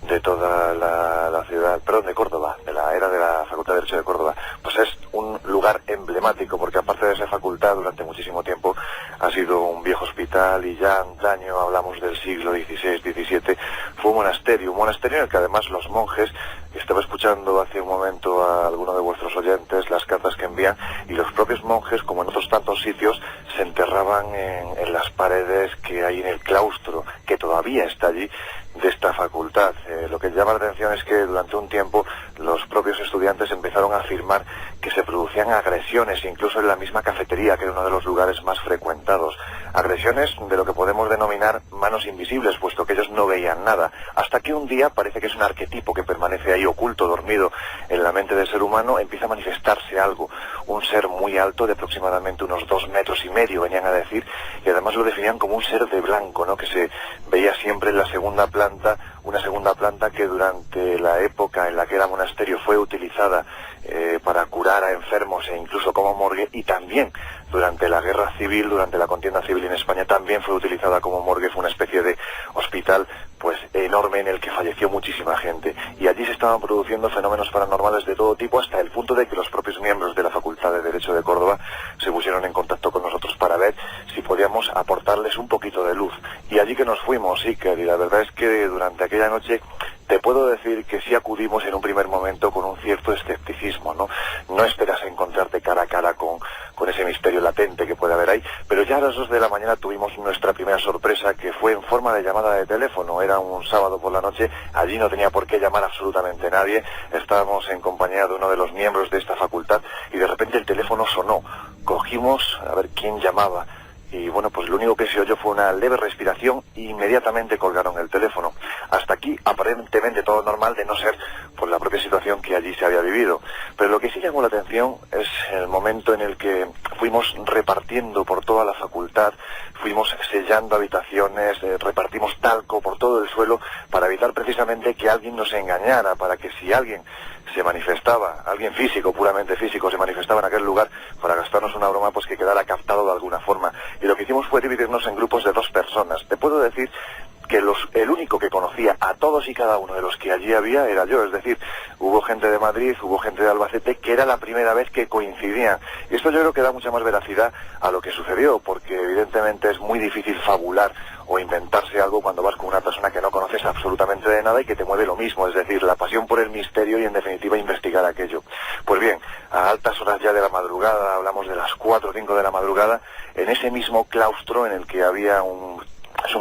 K: de toda la ciudad, de Córdoba, de la era de la Facultad de Derecho de Córdoba, pues es un lugar emblemático porque aparte de esa facultad durante muchísimo tiempo ha sido un viejo hospital y ya antaño, hablamos del siglo XVI-XVII, fue un monasterio en el que además los monjes, estaba escuchando hace un momento a alguno de vuestros oyentes las cartas que envían y los propios monjes, como en otros tantos sitios, se enterraban en las paredes que hay en el claustro, que todavía está allí, de esta facultad. Lo que llama la atención es que durante un tiempo los propios estudiantes empezaron a afirmar que se producían agresiones, incluso en la misma cafetería, que era uno de los lugares más frecuentados. Agresiones de lo que podemos denominar manos invisibles, puesto que ellos no veían nada. Hasta que un día, parece que es un arquetipo que permanece ahí oculto, dormido en la mente del ser humano, empieza a manifestarse algo. Un ser muy alto, de aproximadamente unos 2,5 metros, venían a decir, y además lo definían como un ser de blanco, ¿no?, que se veía siempre en la segunda planta, una segunda planta que durante la época en la que era monasterio fue utilizada para curar a enfermos e incluso como morgue, y también durante la guerra civil, durante la contienda civil en España, también fue utilizada como morgue. Fue una especie de hospital pues enorme en el que falleció muchísima gente, y allí se estaban produciendo fenómenos paranormales de todo tipo, hasta el punto de que los propios miembros de la Facultad de Derecho de Córdoba se pusieron en contacto con nosotros para ver si podíamos aportarles un poquito de luz. Y allí que nos fuimos, Iker, y la verdad es que durante aquella noche te puedo decir que sí acudimos en un primer momento con un cierto escepticismo, ¿no? No esperas encontrarte cara a cara con ese misterio latente que puede haber ahí, pero ya a las 2 de la mañana tuvimos nuestra primera sorpresa, que fue en forma de llamada de teléfono. Era un sábado por la noche, allí no tenía por qué llamar absolutamente nadie, estábamos en compañía de uno de los miembros de esta facultad, y de repente el teléfono sonó. Cogimos a ver quién llamaba, y bueno, pues lo único que se oyó fue una leve respiración e inmediatamente colgaron el teléfono. Hasta aquí aparentemente todo normal, de no ser por la propia situación que allí se había vivido. Pero lo que sí llamó la atención es el momento en el que fuimos repartiendo por toda la facultad, fuimos sellando habitaciones, repartimos talco por todo el suelo para evitar precisamente que alguien nos engañara, para que si alguien se manifestaba, alguien físico, puramente físico, se manifestaba en aquel lugar para gastarnos una broma, pues que quedara captado de alguna forma. Y lo que hicimos fue dividirnos en grupos de 2 personas. Te puedo decir que el único que conocía a todos y cada uno de los que allí había era yo. Es decir, hubo gente de Madrid, hubo gente de Albacete, que era la primera vez que coincidían. Y esto yo creo que da mucha más veracidad a lo que sucedió, porque evidentemente es muy difícil fabular o inventarse algo cuando vas con una persona que no conoces absolutamente de nada y que te mueve lo mismo, es decir, la pasión por el misterio y en definitiva investigar aquello. Pues bien, a altas horas ya de la madrugada, hablamos de las 4 o 5 de la madrugada, en ese mismo claustro en el que había un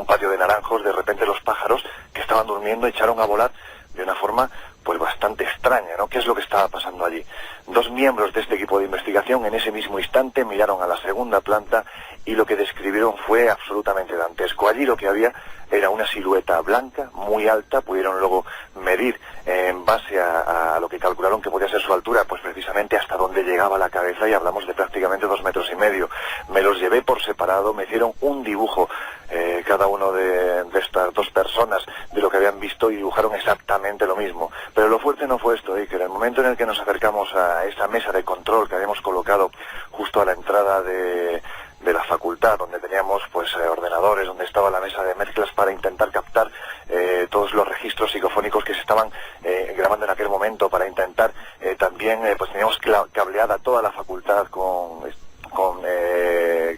K: patio de naranjos, de repente los pájaros que estaban durmiendo echaron a volar de una forma pues bastante extraña, ¿no? ¿Qué es lo que estaba pasando allí? 2 miembros de este equipo de investigación en ese mismo instante miraron a la segunda planta y lo que describieron fue absolutamente dantesco. Allí lo que había era una silueta blanca, muy alta. Pudieron luego medir en base a lo que calcularon que podía ser su altura, pues precisamente hasta donde llegaba la cabeza, y hablamos de prácticamente 2,5 metros. Me los llevé por separado, me hicieron un dibujo cada uno de estas 2 personas de lo que habían visto, y dibujaron exactamente lo mismo. Pero lo fuerte no fue esto, que en el momento en el que nos acercamos a esa mesa de control que habíamos colocado justo a la entrada de la facultad, donde teníamos pues ordenadores, donde estaba la mesa de mezclas para intentar captar todos los registros psicofónicos que se estaban grabando en aquel momento, para intentar también pues teníamos cableada toda la facultad con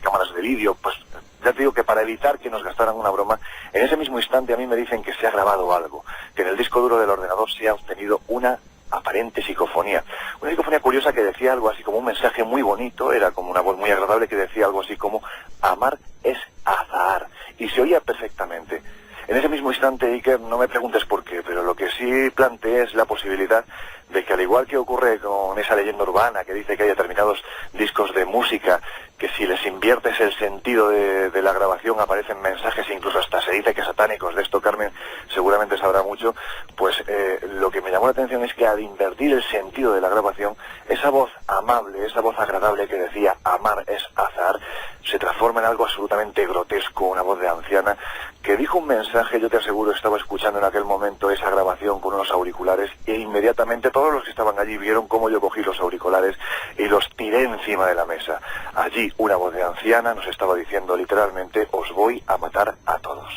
K: cámaras de vídeo. Pues ya te digo que para evitar que nos gastaran una broma, en ese mismo instante a mí me dicen que se ha grabado algo, que en el disco duro del ordenador se ha obtenido una aparente psicofonía. Una psicofonía curiosa que decía algo así como un mensaje muy bonito, era como una voz muy agradable que decía algo así como: amar es azahar, y se oía perfectamente. En ese mismo instante, Iker, no me preguntes por qué, pero lo que sí planteé es la posibilidad de que, al igual que ocurre con esa leyenda urbana que dice que hay determinados discos de música que si les inviertes el sentido de la grabación aparecen mensajes, incluso hasta se dice que satánicos, de esto Carmen seguramente sabrá mucho, pues lo que me llamó la atención es que al invertir el sentido de la grabación, esa voz amable, esa voz agradable que decía amar es azar, se transforma en algo absolutamente grotesco, una voz de anciana que dijo un mensaje. Yo te aseguro, estaba escuchando en aquel momento esa grabación con unos auriculares, e inmediatamente todos los que estaban allí vieron cómo yo cogí los auriculares y los tiré encima de la mesa. Allí una voz de anciana nos estaba diciendo literalmente: os voy a matar a todos.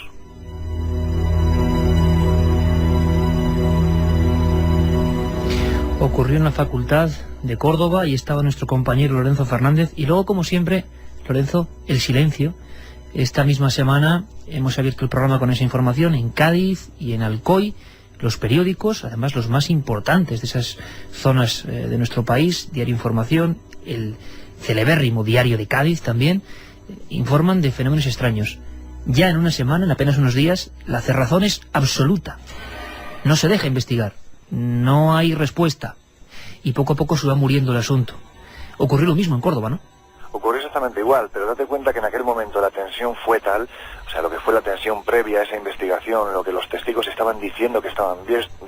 D: Ocurrió en la Facultad de Córdoba y estaba nuestro compañero Lorenzo Fernández. Y luego, como siempre, Lorenzo, el silencio. Esta misma semana hemos abierto el programa con esa información en Cádiz y en Alcoy. Los periódicos, además los más importantes de esas zonas de nuestro país, Diario Información, el celebérrimo Diario de Cádiz también, informan de fenómenos extraños. Ya en una semana, en apenas unos días, la cerrazón es absoluta. No se deja investigar, no hay respuesta. y poco a poco se va muriendo el asunto. Ocurrió lo mismo en Córdoba, ¿no?
K: Ocurrió exactamente igual, pero date cuenta que en aquel momento la tensión fue tal, o sea, lo que fue la tensión previa a esa investigación, lo que los testigos estaban diciendo que estaban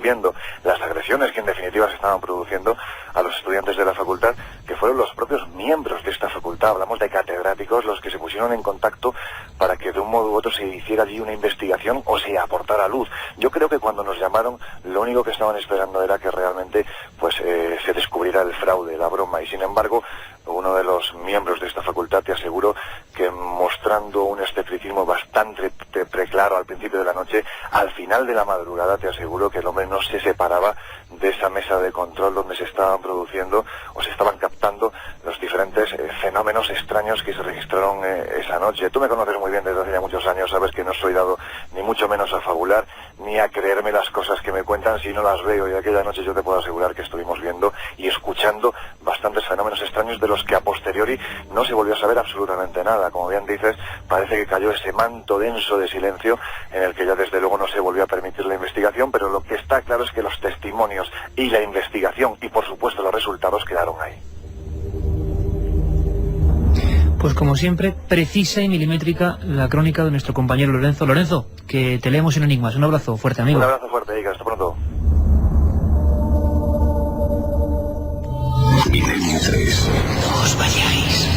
K: viendo, las agresiones que en definitiva se estaban produciendo a los estudiantes de la facultad, que fueron los propios miembros de esta facultad, hablamos de catedráticos, los que se pusieron en contacto para que de un modo u otro se hiciera allí una investigación o se aportara luz. Yo creo que cuando nos llamaron, lo único que estaban esperando era que realmente pues se descubriera el fraude, la broma, y sin embargo, uno de los miembros de esta facultad, te aseguro que mostrando un escepticismo bastante preclaro al principio de la noche, al final de la madrugada te aseguro que el hombre no se separaba de esa mesa de control donde se estaban produciendo o se estaban captando los diferentes fenómenos extraños que se registraron esa noche. Tú me conoces muy bien desde hace ya muchos años, sabes que no soy dado ni mucho menos a fabular ni a creerme las cosas que me cuentan si no las veo, y aquella noche yo te puedo asegurar que estuvimos viendo y escuchando bastantes fenómenos extraños de los que a posteriori no se volvió a saber absolutamente nada. Como bien dices, parece que cayó ese manto denso de silencio en el que ya desde luego no se volvió a permitir la investigación, pero lo que está claro es que los testimonios y la investigación y por supuesto los resultados quedaron ahí.
D: Pues como siempre, precisa y milimétrica la crónica de nuestro compañero Lorenzo. Lorenzo, que te leemos en Enigmas. Un abrazo fuerte, amigo.
K: Un abrazo fuerte, Ica. Hasta pronto.
E: Milenio 3.
C: No os vayáis.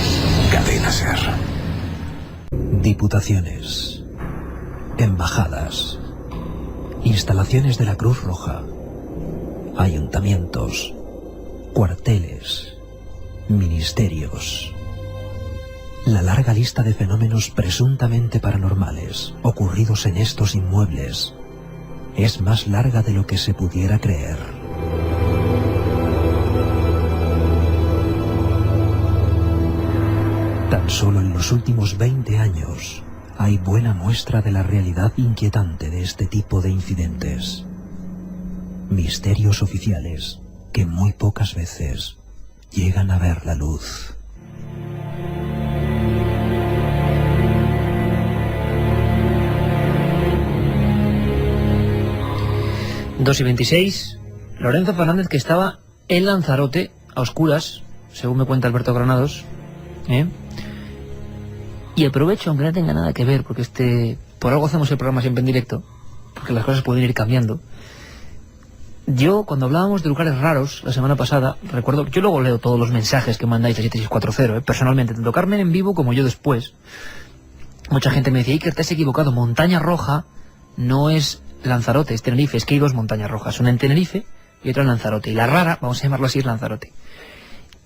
E: Cadena SER.
C: Diputaciones, embajadas, instalaciones de la Cruz Roja, ayuntamientos, cuarteles, ministerios. La larga lista de fenómenos presuntamente paranormales ocurridos en estos inmuebles es más larga de lo que se pudiera creer. Tan solo en los últimos 20 años hay buena muestra de la realidad inquietante de este tipo de incidentes. Misterios oficiales que muy pocas veces llegan a ver la luz.
D: Dos y 26, Lorenzo Fernández, que estaba en Lanzarote, a oscuras, según me cuenta Alberto Granados, y aprovecho, aunque no tenga nada que ver, porque por algo hacemos el programa siempre en directo, porque las cosas pueden ir cambiando. Yo, cuando hablábamos de lugares raros la semana pasada, recuerdo, yo luego leo todos los mensajes que mandáis a 7640, personalmente, tanto Carmen en vivo como yo después. Mucha gente me decía, Iker, te has equivocado, Montaña Roja no es Lanzarote, es Tenerife, es que hay dos montañas rojas, una en Tenerife y otra en Lanzarote, y la rara, vamos a llamarlo así, es Lanzarote.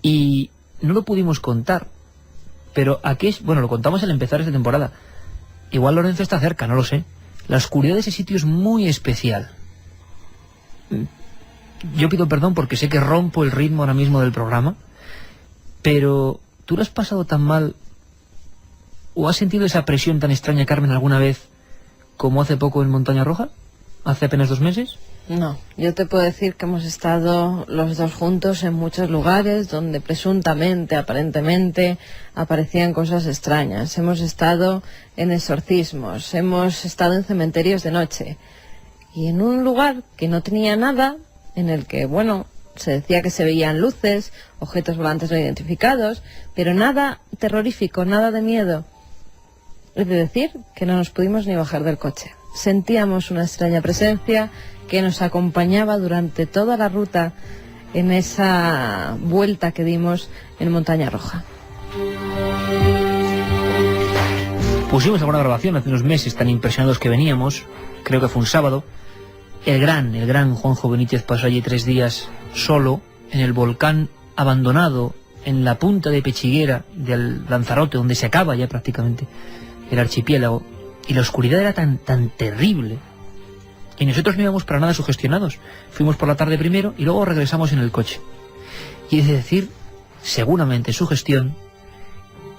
D: Y no lo pudimos contar, pero aquí es, bueno, lo contamos al empezar esta temporada. Igual Lorenzo está cerca, no lo sé. La oscuridad de ese sitio es muy especial. Yo pido perdón porque sé que rompo el ritmo ahora mismo del programa, pero ¿tú lo has pasado tan mal o has sentido esa presión tan extraña, Carmen, alguna vez como hace poco en Montaña Roja? ¿Hace apenas 2 meses?
G: No, yo te puedo decir que hemos estado los dos juntos en muchos lugares donde presuntamente, aparentemente, aparecían cosas extrañas. Hemos estado en exorcismos, hemos estado en cementerios de noche. Y en un lugar que no tenía nada, en el que, bueno, se decía que se veían luces, objetos volantes no identificados, pero nada terrorífico, nada de miedo. Es decir, que no nos pudimos ni bajar del coche. Sentíamos una extraña presencia que nos acompañaba durante toda la ruta en esa vuelta que dimos en Montaña Roja.
D: Pusimos alguna grabación hace unos meses, tan impresionados que veníamos, creo que fue un sábado. El gran Juanjo Benítez pasó allí 3 días solo, en el volcán abandonado, en la punta de Pechiguera del Lanzarote, donde se acaba ya prácticamente el archipiélago, y la oscuridad era tan terrible. Y nosotros no íbamos para nada sugestionados. Fuimos por la tarde primero y luego regresamos en el coche. Y es decir, seguramente sugestión,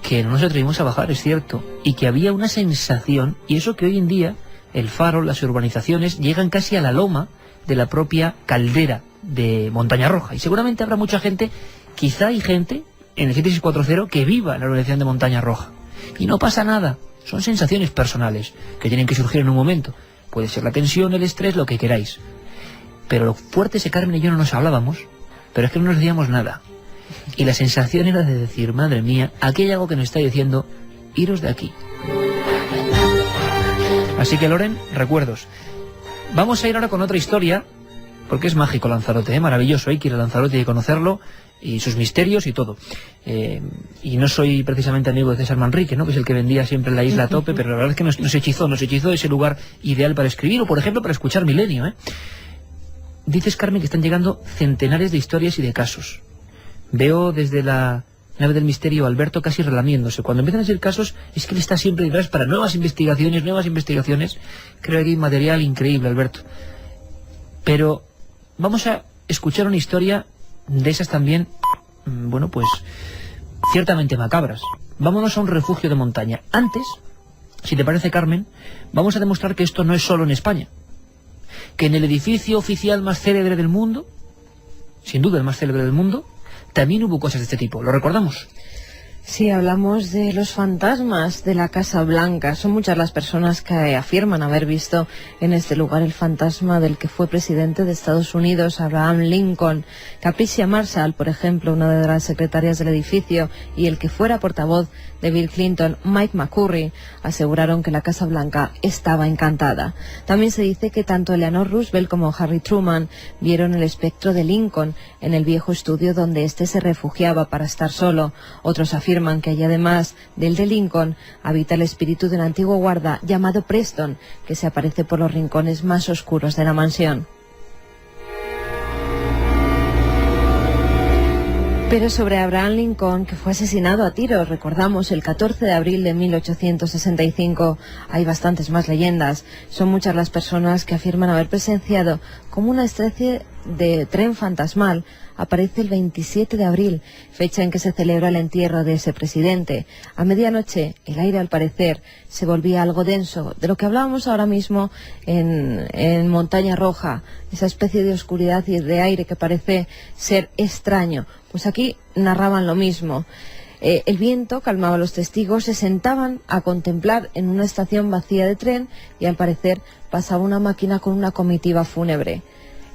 D: que no nos atrevimos a bajar, es cierto, y que había una sensación, y eso que hoy en día el faro, las urbanizaciones llegan casi a la loma de la propia caldera de Montaña Roja, y seguramente habrá mucha gente, quizá hay gente en el 7640 que viva en la urbanización de Montaña Roja, y no pasa nada. Son sensaciones personales que tienen que surgir en un momento. Puede ser la tensión, el estrés, lo que queráis. Pero lo fuerte es que Carmen y yo no nos hablábamos pero es que no nos decíamos nada. Y la sensación era de decir, madre mía, aquí hay algo que nos está diciendo, iros de aquí. Así que, Loren, recuerdos. Vamos a ir ahora con otra historia, porque es mágico Lanzarote, maravilloso, hay que ir a Lanzarote y conocerlo, y sus misterios y todo. Y no soy precisamente amigo de César Manrique, ¿no?, que es el que vendía siempre la isla a tope, pero la verdad es que nos hechizó ese lugar ideal para escribir, o por ejemplo para escuchar Milenio. Dices, Carmen, que están llegando centenares de historias y de casos. Veo desde la nave del misterio a Alberto casi relamiéndose. Cuando empiezan a ser casos, es que él está siempre detrás para nuevas investigaciones. Creo que hay material increíble, Alberto. Pero vamos a escuchar una historia de esas también, bueno, pues ciertamente macabras. Vámonos a un refugio de montaña. Antes, si te parece, Carmen, vamos a demostrar que esto no es solo en España. Que en el edificio oficial más célebre del mundo, sin duda el más célebre del mundo, también hubo cosas de este tipo. ¿Lo recordamos?
G: Sí, hablamos de los fantasmas de la Casa Blanca. Son muchas las personas que afirman haber visto en este lugar el fantasma del que fue presidente de Estados Unidos, Abraham Lincoln. Patricia Marshall, por ejemplo, una de las secretarias del edificio, y el que fuera portavoz de Bill Clinton, Mike McCurry, aseguraron que la Casa Blanca estaba encantada. También se dice que tanto Eleanor Roosevelt como Harry Truman vieron el espectro de Lincoln en el viejo estudio donde éste se refugiaba para estar solo. Otros afirman que allí, además del de Lincoln, habita el espíritu de un antiguo guarda llamado Preston, que se aparece por los rincones más oscuros de la mansión. Pero sobre Abraham Lincoln, que fue asesinado a tiros, recordamos, el 14 de abril de 1865, hay bastantes más leyendas. Son muchas las personas que afirman haber presenciado como una especie de tren fantasmal aparece el 27 de abril, fecha en que se celebra el entierro de ese presidente. A medianoche, el aire, al parecer, se volvía algo denso, de lo que hablábamos ahora mismo en Montaña Roja, esa especie de oscuridad y de aire que parece ser extraño. Pues aquí narraban lo mismo. El viento calmaba a los testigos, se sentaban a contemplar en una estación vacía de tren y, al parecer, pasaba una máquina con una comitiva fúnebre.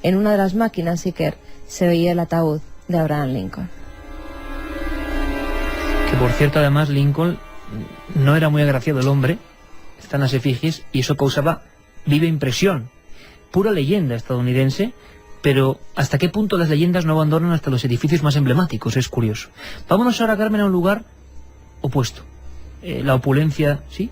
G: En una de las máquinas, Iker, se veía el ataúd de Abraham Lincoln.
D: Que, por cierto, además, Lincoln no era muy agraciado el hombre, están las efigies, y eso causaba viva impresión. Pura leyenda estadounidense, pero ¿hasta qué punto las leyendas no abandonan hasta los edificios más emblemáticos? Es curioso. Vámonos ahora, Carmen, a un lugar opuesto. La opulencia, ¿sí?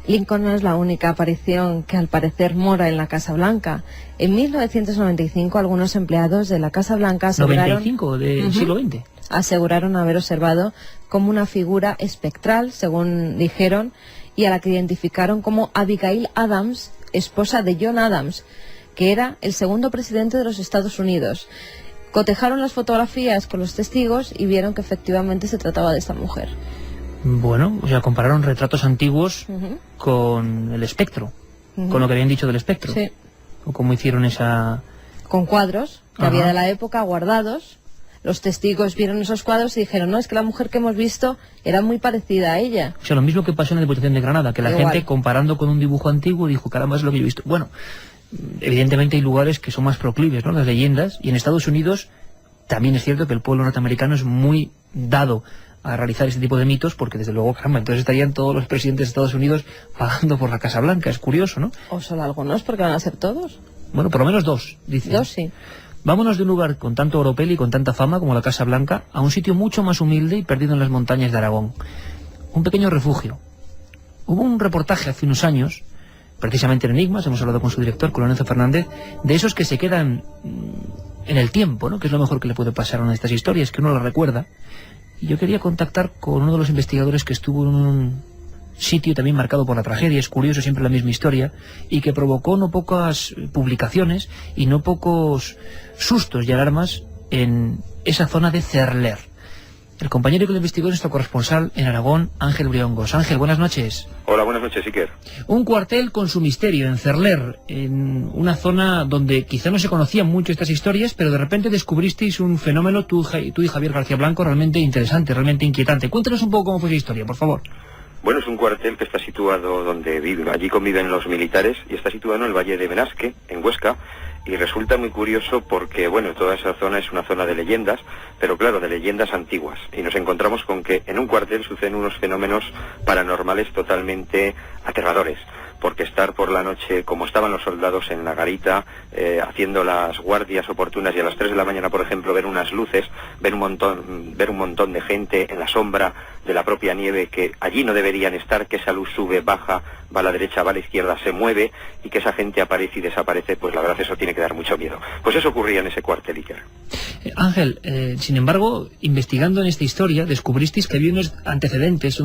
G: Lincoln no es la única aparición que al parecer mora en la Casa Blanca. En 1995 algunos empleados de la Casa Blanca aseguraron...
D: 95 del siglo XX.
G: Aseguraron haber observado como una figura espectral, según dijeron, y a la que identificaron como Abigail Adams, esposa de John Adams, que era el segundo presidente de los Estados Unidos. Cotejaron las fotografías con los testigos y vieron que efectivamente se trataba de esta mujer.
D: Bueno, o sea, compararon retratos antiguos con el espectro, con lo que habían dicho del espectro.
G: Sí.
D: O cómo hicieron esa...
G: Con cuadros que había de la época guardados. Los testigos vieron esos cuadros y dijeron, no, es que la mujer que hemos visto era muy parecida a ella.
D: O sea, lo mismo que pasó en la Diputación de Granada, que la gente, comparando con un dibujo antiguo, dijo, caramba, es lo que yo he visto. Bueno, evidentemente hay lugares que son más proclives, ¿no?, las leyendas, y en Estados Unidos también es cierto que el pueblo norteamericano es muy dado a realizar este tipo de mitos, porque desde luego, caramba, entonces estarían todos los presidentes de Estados Unidos pagando por la Casa Blanca. Es curioso, ¿no?
G: O solo algunos, porque van a ser todos.
D: Bueno, por lo menos dos, dicen.
G: Dos, sí.
D: Vámonos de un lugar con tanto oropel y con tanta fama como la Casa Blanca a un sitio mucho más humilde y perdido en las montañas de Aragón. Un pequeño refugio. Hubo un reportaje hace unos años, precisamente en Enigmas, hemos hablado con su director, con Lorenzo Fernández, de esos que se quedan en el tiempo, ¿no?, que es lo mejor que le puede pasar a una de estas historias, que uno la recuerda. Y yo quería contactar con uno de los investigadores que estuvo en un sitio también marcado por la tragedia, es curioso, siempre la misma historia, y que provocó no pocas publicaciones y no pocos sustos y alarmas en esa zona de Cerler. El compañero que lo investigó es nuestro corresponsal en Aragón, Ángel Briongos. Ángel, buenas noches.
B: Hola, buenas noches, Iker.
D: Un cuartel con su misterio en Cerler, en una zona donde quizá no se conocían mucho estas historias, pero de repente descubristeis un fenómeno, tú y Javier García Blanco, realmente interesante, realmente inquietante. Cuéntanos un poco cómo fue esa historia, por favor.
L: Bueno, es un cuartel que está situado donde viven, allí conviven los militares, y está situado en el Valle de Benasque, en Huesca, y resulta muy curioso porque, bueno, toda esa zona es una zona de leyendas, pero claro, de leyendas antiguas, y nos encontramos con que en un cuartel suceden unos fenómenos paranormales totalmente aterradores, porque estar por la noche, como estaban los soldados en la garita, haciendo las guardias oportunas, y a las 3 de la mañana, por ejemplo, ver unas luces, ver un montón de gente en la sombra de la propia nieve, que allí no deberían estar, que esa luz sube, baja, va a la derecha, va a la izquierda, se mueve, y que esa gente aparece y desaparece, pues la verdad eso tiene que dar mucho miedo. Pues eso ocurría en ese cuartel, Iker.
D: Ángel, sin embargo, investigando en esta historia, descubristeis que había unos antecedentes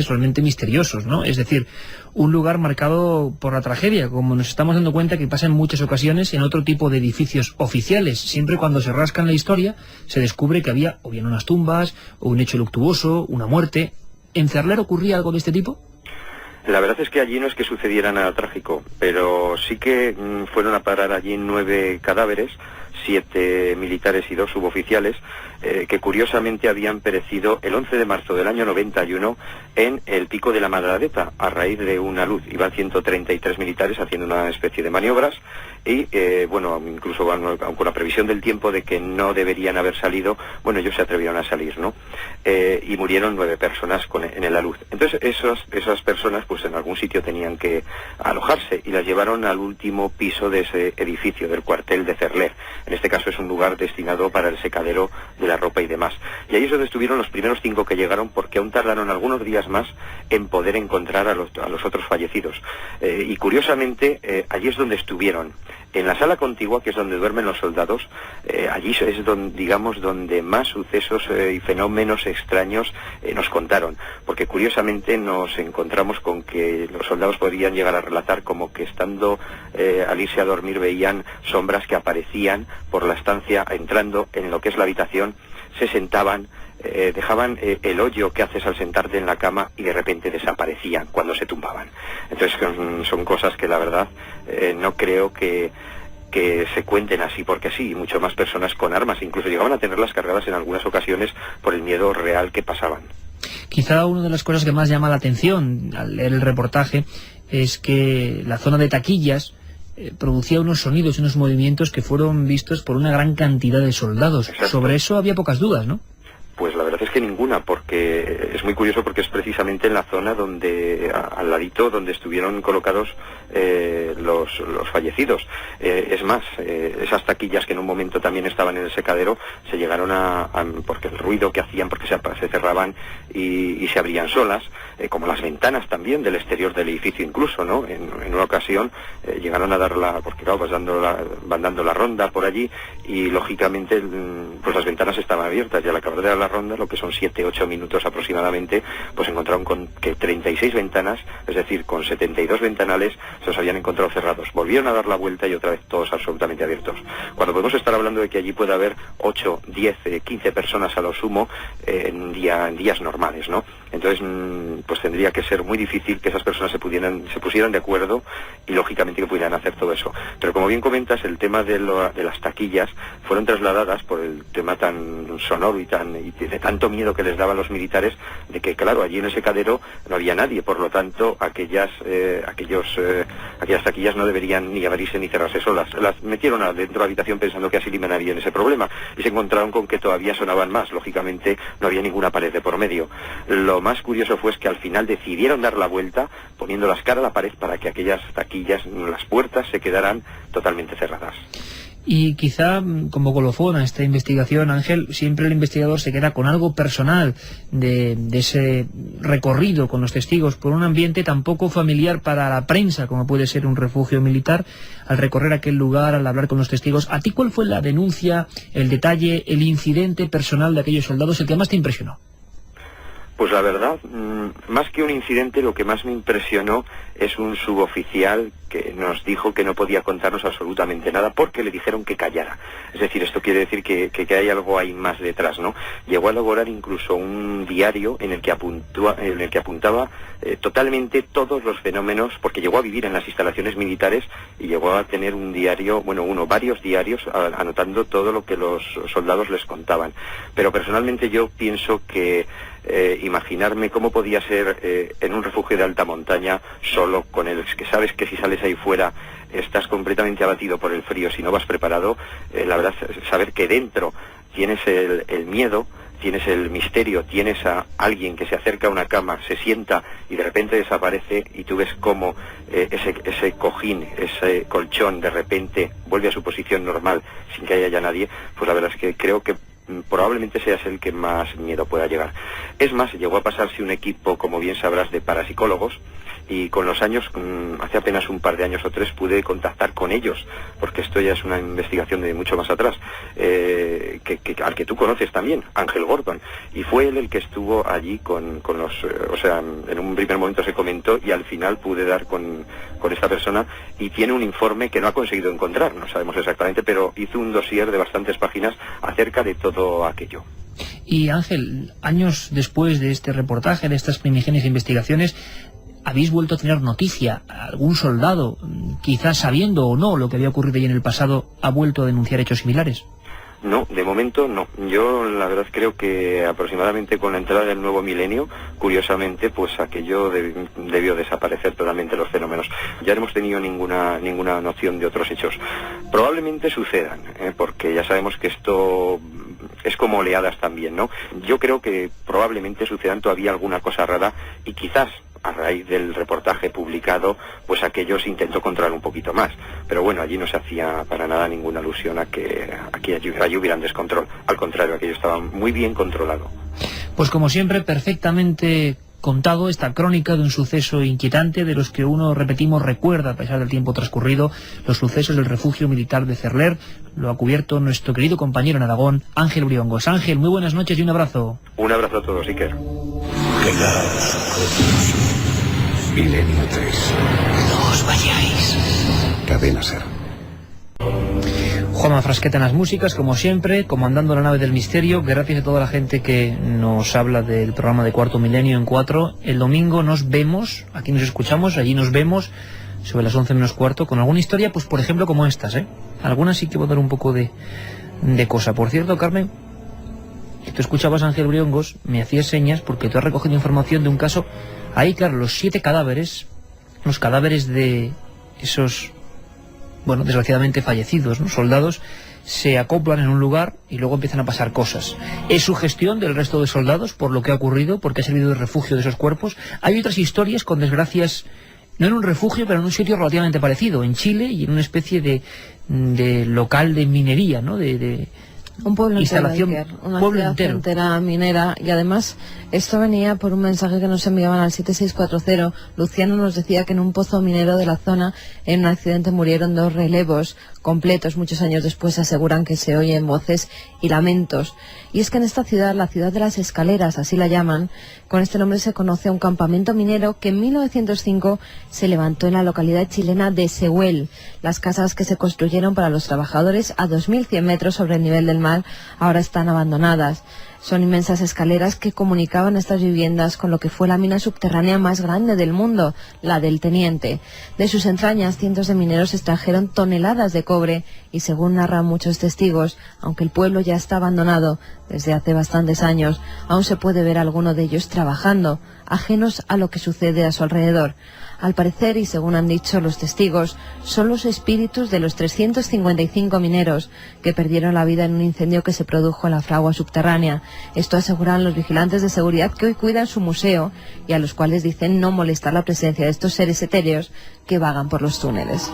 D: realmente misteriosos, ¿no? Es decir, un lugar marcado por la tragedia, como nos estamos dando cuenta que pasa en muchas ocasiones en otro tipo de edificios oficiales. Siempre cuando se rascan la historia, se descubre que había o bien unas tumbas, o un hecho luctuoso, una muerte. ¿En Cerler ocurría algo de este tipo?
L: La verdad es que allí no es que sucediera nada trágico, pero sí que fueron a parar allí 9 cadáveres, 7 militares y 2 suboficiales, que curiosamente habían perecido el 11 de marzo del año 91 en el Pico de la Madradeta, a raíz de una luz. Iban 133 militares haciendo una especie de maniobras y, bueno, incluso aun con la previsión del tiempo de que no deberían haber salido, bueno, ellos se atrevieron a salir, ¿no? Y murieron 9 personas en la luz. Entonces esas personas, pues en algún sitio tenían que alojarse y las llevaron al último piso de ese edificio, del cuartel de Cerler. En este caso es un lugar destinado para el secadero de la ropa y demás. Y ahí es donde estuvieron los primeros 5 que llegaron, porque aún tardaron algunos días más en poder encontrar a los otros fallecidos. Y curiosamente, allí es donde estuvieron. En la sala contigua, que es donde duermen los soldados, allí es donde, digamos, donde más sucesos y fenómenos extraños nos contaron, porque curiosamente nos encontramos con que los soldados podían llegar a relatar como que estando al irse a dormir veían sombras que aparecían por la estancia, entrando en lo que es la habitación, se sentaban, dejaban el hoyo que haces al sentarte en la cama y de repente desaparecían cuando se tumbaban. Entonces son cosas que la verdad no creo que se cuenten así porque sí, y mucho más personas con armas, incluso llegaban a tenerlas cargadas en algunas ocasiones por el miedo real que pasaban.
D: Quizá una de las cosas que más llama la atención al leer el reportaje es que la zona de taquillas producía unos sonidos y unos movimientos que fueron vistos por una gran cantidad de soldados. Exacto. Sobre eso había pocas dudas, ¿no?
L: Pues la verdad es que ninguna, porque es muy curioso, porque es precisamente en la zona donde, al ladito, donde estuvieron colocados los fallecidos. Es más, esas taquillas que en un momento también estaban en el secadero, se llegaron porque el ruido que hacían, porque se cerraban y se abrían solas, como las ventanas también del exterior del edificio incluso, ¿no? En una ocasión llegaron a darla, porque claro, van dando la ronda por allí, y lógicamente pues las ventanas estaban abiertas, y al acabar de dar la ronda, lo que son 7-8 minutos aproximadamente, pues encontraron con que 36 ventanas, es decir, con 72 ventanales, se los habían encontrado cerrados. Volvieron a dar la vuelta y otra vez todos absolutamente abiertos. Cuando podemos estar hablando de que allí puede haber 8, 10, 15 personas a lo sumo en días normales, ¿no? Entonces, pues tendría que ser muy difícil que esas personas se pusieran de acuerdo y lógicamente que pudieran hacer todo eso. Pero como bien comentas, el tema de las taquillas fueron trasladadas por el tema tan sonoro y de tanto miedo que les daban los militares, de que claro, allí en ese secadero no había nadie, por lo tanto aquellas taquillas no deberían ni abrirse ni cerrarse solas. Las metieron dentro de la habitación pensando que así eliminarían ese problema, y se encontraron con que todavía sonaban más. Lógicamente no había ninguna pared de por medio. Lo más curioso fue que al final decidieron dar la vuelta poniendo las caras a la pared para que aquellas taquillas, las puertas, se quedaran totalmente cerradas.
D: Y quizá, como colofón a esta investigación, Ángel, siempre el investigador se queda con algo personal de ese recorrido con los testigos por un ambiente tan poco familiar para la prensa como puede ser un refugio militar. Al recorrer aquel lugar, al hablar con los testigos, ¿a ti cuál fue la denuncia, el detalle, el incidente personal de aquellos soldados, el que más te impresionó?
L: Pues la verdad, más que un incidente, lo que más me impresionó es un suboficial que nos dijo que no podía contarnos absolutamente nada porque le dijeron que callara. Es decir, esto quiere decir que hay algo ahí más detrás, ¿no? Llegó a elaborar incluso un diario en el que apuntaba totalmente todos los fenómenos, porque llegó a vivir en las instalaciones militares y llegó a tener un diario, varios diarios, anotando todo lo que los soldados les contaban. Pero personalmente yo pienso que imaginarme cómo podía ser en un refugio de alta montaña solo, con el que sabes que si sales ahí fuera estás completamente abatido por el frío si no vas preparado, la verdad, saber que dentro tienes el miedo, tienes el misterio, tienes a alguien que se acerca a una cama, se sienta y de repente desaparece, y tú ves cómo ese cojín, ese colchón de repente vuelve a su posición normal sin que haya ya nadie, pues la verdad es que creo que probablemente seas el que más miedo pueda llegar. Es más, llegó a pasarse un equipo, como bien sabrás, de parapsicólogos, y con los años, hace apenas un par de años o 3, pude contactar con ellos, porque esto ya es una investigación de mucho más atrás, al que tú conoces también, Ángel Gordon, y fue él el que estuvo allí con los, o sea, en un primer momento se comentó y al final pude dar con esta persona, y tiene un informe que no ha conseguido encontrar, no sabemos exactamente, pero hizo un dossier de bastantes páginas acerca de todo aquello.
D: Y Ángel, años después de este reportaje, de estas primigenias investigaciones, ¿habéis vuelto a tener noticia? ¿Algún soldado, quizás sabiendo o no lo que había ocurrido allí en el pasado, ha vuelto a denunciar hechos similares?
L: No, de momento no. Yo la verdad creo que aproximadamente con la entrada del nuevo milenio, curiosamente, pues aquello debió desaparecer totalmente, los fenómenos. Ya no hemos tenido ninguna noción de otros hechos. Probablemente sucedan, porque ya sabemos que esto es como oleadas también, ¿no? Yo creo que probablemente sucedan todavía alguna cosa rara, y quizás a raíz del reportaje publicado, pues aquello se intentó controlar un poquito más. Pero bueno, allí no se hacía para nada ninguna alusión a que allí hubiera descontrol. Al contrario, aquello estaba muy bien controlado.
D: Pues como siempre, perfectamente contado esta crónica de un suceso inquietante, de los que uno, repetimos, recuerda a pesar del tiempo transcurrido, los sucesos del refugio militar de Cerler. Lo ha cubierto nuestro querido compañero en Aragón, Ángel Briongos. Ángel, muy buenas noches y un abrazo.
L: Un abrazo a todos, Iker.
E: Milenio 3.
C: No os vayáis.
E: Cadena SER.
D: Juanma Frasqueta en las músicas, como siempre, comandando la nave del misterio. Gracias a toda la gente que nos habla del programa de Cuarto Milenio en 4. El domingo nos vemos, aquí nos escuchamos, allí nos vemos, sobre las 11 menos cuarto, con alguna historia, pues por ejemplo como estas, Algunas sí que voy a dar un poco de cosa. Por cierto, Carmen, que tú escuchabas a Ángel Briongos, me hacías señas porque tú has recogido información de un caso. Ahí, claro, los 7 cadáveres, los cadáveres de esos, bueno, desgraciadamente fallecidos, ¿no?, soldados, se acoplan en un lugar y luego empiezan a pasar cosas. Es sugestión del resto de soldados por lo que ha ocurrido, porque ha servido de refugio de esos cuerpos. Hay otras historias con desgracias, no en un refugio, pero en un sitio relativamente parecido, en Chile, y en una especie de local de minería, ¿no?,
G: un pueblo
D: instalación,
G: entero, una
D: pueblo
G: ciudad
D: entero.
G: entera minera. Y además esto venía por un mensaje que nos enviaban al 7640. Luciano nos decía que en un pozo minero de la zona, en un accidente, murieron 2 relevos completos. Muchos años después aseguran que se oyen voces y lamentos. Y es que en esta ciudad, la ciudad de las escaleras, así la llaman, con este nombre se conoce a un campamento minero que en 1905 se levantó en la localidad chilena de Sehuel. Las casas que se construyeron para los trabajadores a 2.100 metros sobre el nivel del mar ahora están abandonadas. Son inmensas escaleras que comunicaban estas viviendas con lo que fue la mina subterránea más grande del mundo, la del Teniente. De sus entrañas, cientos de mineros extrajeron toneladas de cobre y, según narran muchos testigos, aunque el pueblo ya está abandonado desde hace bastantes años, aún se puede ver a alguno de ellos trabajando, ajenos a lo que sucede a su alrededor. Al parecer, y según han dicho los testigos, son los espíritus de los 355 mineros que perdieron la vida en un incendio que se produjo en la fragua subterránea. Esto aseguran los vigilantes de seguridad que hoy cuidan su museo y a los cuales dicen no molestar la presencia de estos seres etéreos que vagan por los túneles.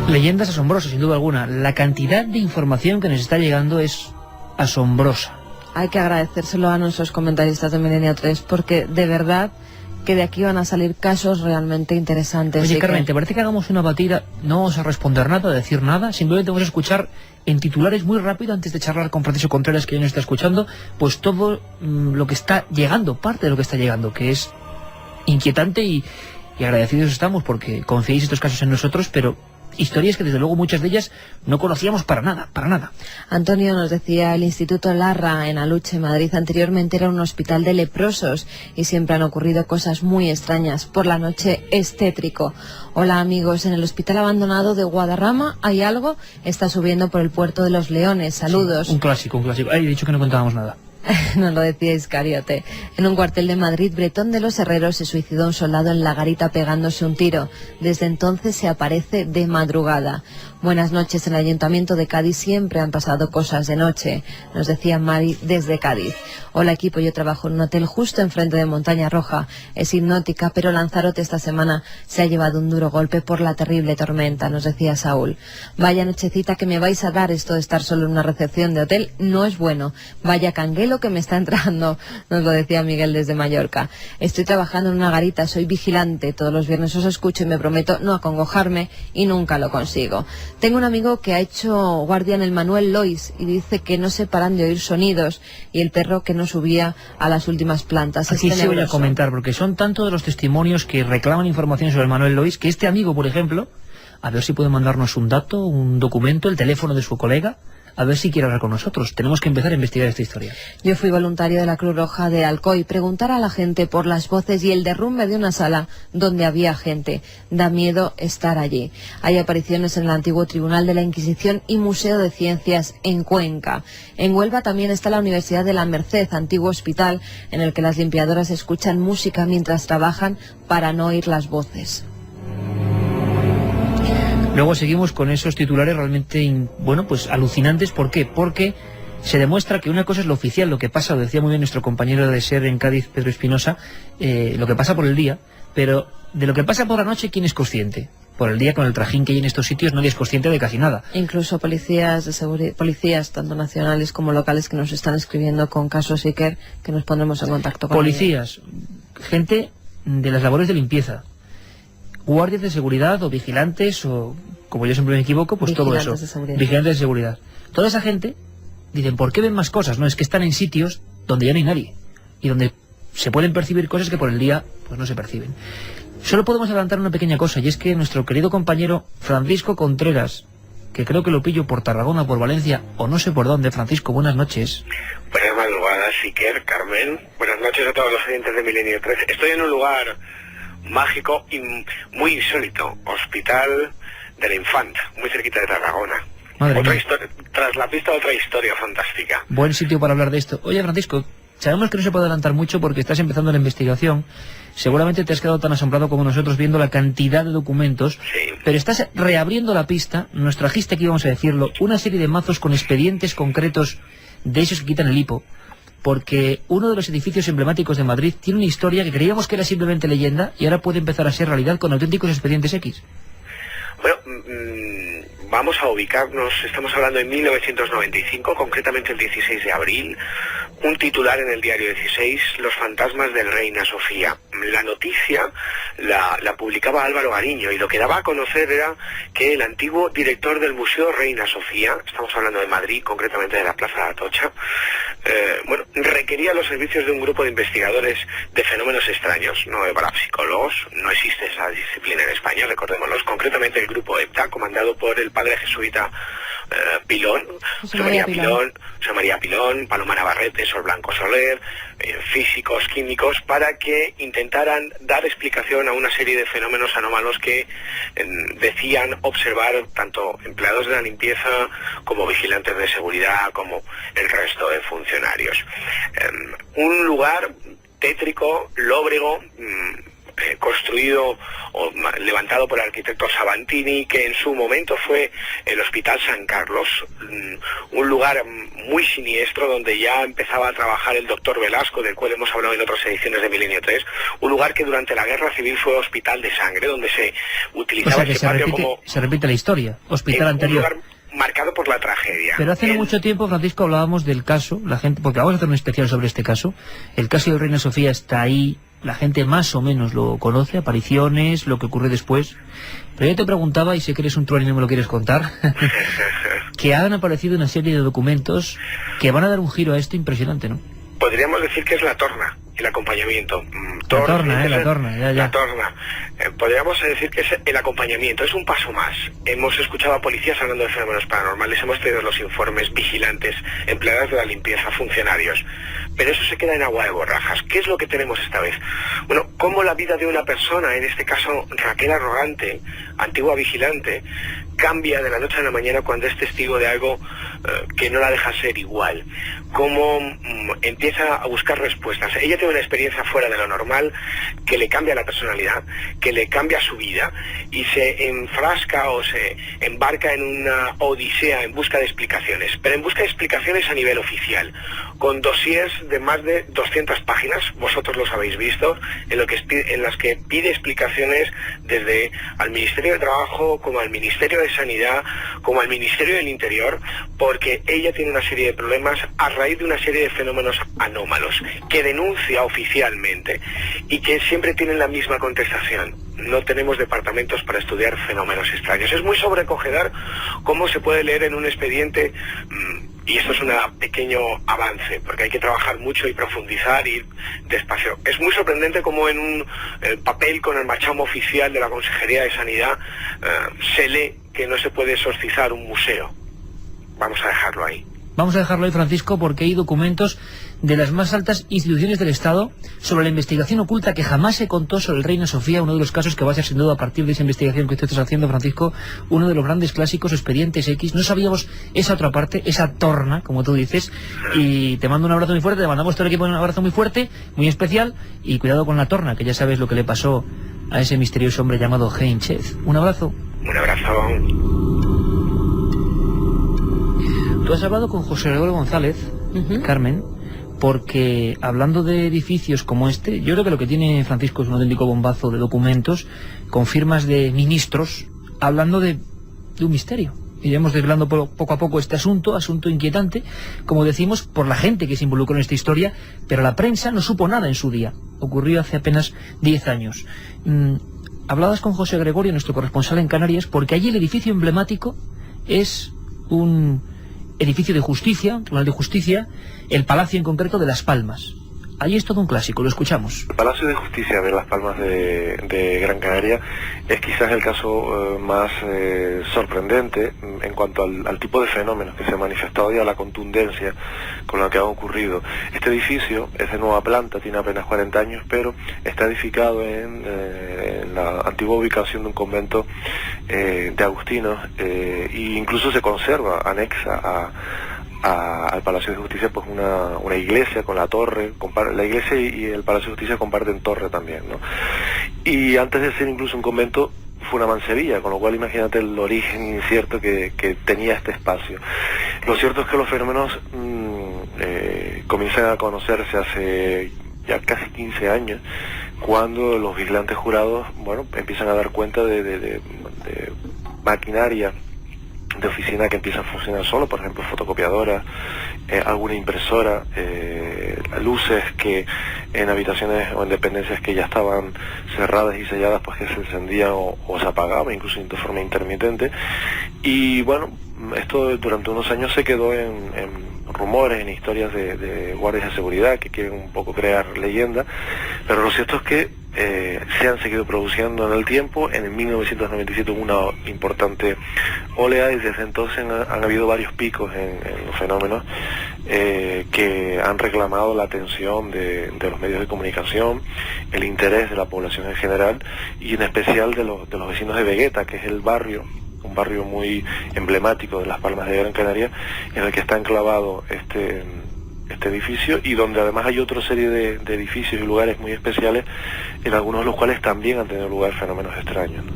D: Leyendas asombrosas, sin duda alguna. La cantidad de información que nos está llegando es asombrosa.
G: Hay que agradecérselo a nuestros comentaristas de Milenio 3, porque de verdad que de aquí van a salir casos realmente interesantes.
D: Oye, Carmen, ¿te parece que hagamos una batida? No vamos a responder nada, a decir nada, simplemente vamos a escuchar en titulares muy rápido, antes de charlar con Francisco Contreras, que ya nos está escuchando, pues todo lo que está llegando, parte de lo que está llegando, que es inquietante, y agradecidos estamos porque confiéis estos casos en nosotros, pero historias que desde luego muchas de ellas no conocíamos para nada, para nada.
G: Antonio nos decía, el Instituto Larra en Aluche, Madrid, anteriormente era un hospital de leprosos y siempre han ocurrido cosas muy extrañas. Por la noche es tétrico. Hola amigos, en el hospital abandonado de Guadarrama hay algo, está subiendo por el puerto de los Leones, saludos.
D: Sí, un clásico. He dicho que no contábamos nada.
G: Nos lo decía Iscariote. En un cuartel de Madrid, Bretón de los Herreros, se suicidó un soldado en la garita pegándose un tiro. Desde entonces se aparece de madrugada. Buenas noches. En el Ayuntamiento de Cádiz siempre han pasado cosas de noche, nos decía Mari desde Cádiz. Hola equipo, yo trabajo en un hotel justo enfrente de Montaña Roja. Es hipnótica, pero Lanzarote esta semana se ha llevado un duro golpe por la terrible tormenta, nos decía Saúl. Vaya nochecita que me vais a dar, esto de estar solo en una recepción de hotel no es bueno. Vaya canguelo que me está entrando, nos lo decía Miguel desde Mallorca. Estoy trabajando en una garita, soy vigilante, todos los viernes os escucho y me prometo no acongojarme y nunca lo consigo. Tengo un amigo que ha hecho guardia en el Manuel Lois y dice que no se paran de oír sonidos y el perro que no subía a las últimas plantas.
D: Aquí sí voy a comentar, porque son tantos los testimonios que reclaman información sobre el Manuel Lois, que este amigo, por ejemplo, a ver si puede mandarnos un dato, un documento, el teléfono de su colega, a ver si quiere hablar con nosotros. Tenemos que empezar a investigar esta historia.
G: Yo fui voluntario de la Cruz Roja de Alcoy. Preguntar a la gente por las voces y el derrumbe de una sala donde había gente. Da miedo estar allí. Hay apariciones en el antiguo Tribunal de la Inquisición y Museo de Ciencias en Cuenca. En Huelva también está la Universidad de la Merced, antiguo hospital, en el que las limpiadoras escuchan música mientras trabajan para no oír las voces.
D: Luego seguimos con esos titulares realmente, bueno, pues alucinantes. ¿Por qué? Porque se demuestra que una cosa es lo oficial, lo que pasa, lo decía muy bien nuestro compañero de SER en Cádiz, Pedro Espinosa, lo que pasa por el día, pero de lo que pasa por la noche, ¿quién es consciente? Por el día, con el trajín que hay en estos sitios, nadie es consciente de casi nada.
G: Incluso policías de seguridad, policías tanto nacionales como locales que nos están escribiendo con casos Iker, que nos pondremos en contacto con
D: policías, gente de las labores de limpieza, guardias de seguridad o vigilantes o, como yo siempre me equivoco, pues todo eso. Vigilantes de seguridad. Toda esa gente, dicen, ¿por qué ven más cosas? No, es que están en sitios donde ya no hay nadie y donde se pueden percibir cosas que por el día pues no se perciben. Solo podemos adelantar una pequeña cosa, y es que nuestro querido compañero Francisco Contreras, que creo que lo pillo por Tarragona, por Valencia, o no sé por dónde. Francisco, buenas noches.
M: Buenas madrugadas, Iker, Carmen. Buenas noches a todos los oyentes de Milenio 13. Estoy en un lugar mágico y muy insólito, Hospital de la Infant, muy cerquita de Tarragona. Otra historia, tras la pista, otra historia fantástica.
D: Buen sitio para hablar de esto. Oye, Francisco, sabemos que no se puede adelantar mucho porque estás empezando la investigación. Seguramente te has quedado tan asombrado como nosotros viendo la cantidad de documentos, sí. Pero estás reabriendo la pista. Nos trajiste aquí, vamos a decirlo, una serie de mazos con expedientes concretos de esos que quitan el hipo, porque uno de los edificios emblemáticos de Madrid tiene una historia que creíamos que era simplemente leyenda y ahora puede empezar a ser realidad con auténticos expedientes X.
M: Bueno, vamos a ubicarnos, estamos hablando de 1995, concretamente el 16 de abril, un titular en el diario 16, Los fantasmas del Reina Sofía. La noticia la publicaba Álvaro Gariño y lo que daba a conocer era que el antiguo director del Museo Reina Sofía, estamos hablando de Madrid, concretamente de la Plaza de Atocha, requería los servicios de un grupo de investigadores de fenómenos extraños, no de parapsicólogos, no existe esa disciplina en España, recordémoslos, concretamente el grupo EPTA, comandado por el padre jesuita Pilón, José María Pilón, Paloma Navarrete, Sol Blanco Soler, físicos, químicos, para que intentaran dar explicación a una serie de fenómenos anómalos que decían observar tanto empleados de la limpieza como vigilantes de seguridad, como el resto de funcionarios. Un lugar tétrico, lóbrego, construido o levantado por el arquitecto Sabantini, que en su momento fue el Hospital San Carlos, un lugar muy siniestro donde ya empezaba a trabajar el doctor Velasco, del cual hemos hablado en otras ediciones de Milenio 3, un lugar que durante la Guerra Civil fue hospital de sangre, donde se utilizaba este patio como...
D: Se repite la historia, hospital anterior.
M: Un lugar marcado por la tragedia.
D: Pero hace no mucho tiempo, Francisco, hablábamos del caso, la gente, porque vamos a hacer un especial sobre este caso, el caso de Reina Sofía está ahí, la gente más o menos lo conoce, apariciones, lo que ocurre después. Pero yo te preguntaba, y sé que eres un truán y no me lo quieres contar, que han aparecido una serie de documentos que van a dar un giro a esto impresionante, ¿no?
M: Podríamos decir que es la torna, el acompañamiento.
D: La torna, ya.
M: La torna. Podríamos decir que es el acompañamiento, es un paso más. Hemos escuchado a policías hablando de fenómenos paranormales, hemos tenido los informes, vigilantes, empleados de la limpieza, funcionarios. Pero eso se queda en agua de borrajas. ¿Qué es lo que tenemos esta vez? Bueno, cómo la vida de una persona, en este caso Raquel Arrogante, antigua vigilante, cambia de la noche a la mañana cuando es testigo de algo que no la deja ser igual, cómo empieza a buscar respuestas. Ella tiene una experiencia fuera de lo normal que le cambia la personalidad, que le cambia su vida, y se enfrasca o se embarca en una odisea en busca de explicaciones, pero en busca de explicaciones a nivel oficial, con dossiers de más de 200 páginas, vosotros los habéis visto, en las que pide explicaciones desde al Ministerio de Trabajo, como al Ministerio de Sanidad, como al Ministerio del Interior, porque ella tiene una serie de problemas a raíz de una serie de fenómenos anómalos que denuncia oficialmente y que siempre tienen la misma contestación: no tenemos departamentos para estudiar fenómenos extraños. Es muy sobrecogedor cómo se puede leer en un expediente, y esto es un pequeño avance, porque hay que trabajar mucho y profundizar, ir despacio. Es muy sorprendente cómo en un papel con el machamo oficial de la Consejería de Sanidad se lee que no se puede exorcizar un museo. Vamos a dejarlo ahí.
D: Vamos a dejarlo ahí, Francisco, porque hay documentos de las más altas instituciones del Estado sobre la investigación oculta que jamás se contó sobre el Reina Sofía, uno de los casos que va a ser sin duda, a partir de esa investigación que usted está haciendo, Francisco, uno de los grandes clásicos, Expedientes X. No sabíamos esa otra parte, esa torna, como tú dices, y te mando un abrazo muy fuerte, te mandamos todo el equipo un abrazo muy fuerte, muy especial, y cuidado con la torna, que ya sabes lo que le pasó a ese misterioso hombre llamado Hein Chez. Un abrazo.
M: Un abrazo.
D: Tú has hablado con José Gregorio González, Carmen, porque hablando de edificios como este, yo creo que lo que tiene Francisco es un auténtico bombazo de documentos con firmas de ministros hablando de un misterio. Iremos desvelando poco a poco este asunto inquietante, como decimos, por la gente que se involucró en esta historia, pero la prensa no supo nada en su día. Ocurrió hace apenas 10 años. Hablabas con José Gregorio, nuestro corresponsal en Canarias, porque allí el edificio emblemático es un edificio de justicia, un tribunal de justicia, el Palacio en concreto de Las Palmas. Allí es todo un clásico, lo escuchamos.
K: El Palacio de Justicia de Las Palmas de Gran Canaria es quizás el caso más sorprendente en cuanto al tipo de fenómenos que se ha manifestado y a la contundencia con la que han ocurrido. Este edificio es de nueva planta, tiene apenas 40 años, pero está edificado en la antigua ubicación de un convento de agustinos, e incluso se conserva anexa al Palacio de Justicia pues una iglesia con la torre. La iglesia y el Palacio de Justicia comparten torre también, ¿no? Y antes de ser incluso un convento fue una mancebilla, con lo cual imagínate el origen incierto que tenía este espacio. Lo cierto es que los fenómenos comienzan a conocerse hace ya casi 15 años, cuando los vigilantes jurados, bueno, empiezan a dar cuenta de maquinaria de oficina que empieza a funcionar solo, por ejemplo fotocopiadoras, alguna impresora, luces que en habitaciones o en dependencias que ya estaban cerradas y selladas, pues que se encendían o se apagaban, incluso de forma intermitente. Y bueno, esto durante unos años se quedó en rumores, en historias de guardias de seguridad que quieren un poco crear leyenda, pero lo cierto es que se han seguido produciendo en el tiempo. En el 1997 hubo una importante oleada y desde entonces han habido varios picos en los fenómenos que han reclamado la atención de los medios de comunicación, el interés de la población en general y en especial de los vecinos de Vegueta, que es un barrio muy emblemático de Las Palmas de Gran Canaria, en el que está enclavado este edificio, y donde además hay otra serie de edificios y lugares muy especiales, en algunos de los cuales también han tenido lugar fenómenos extraños, ¿no?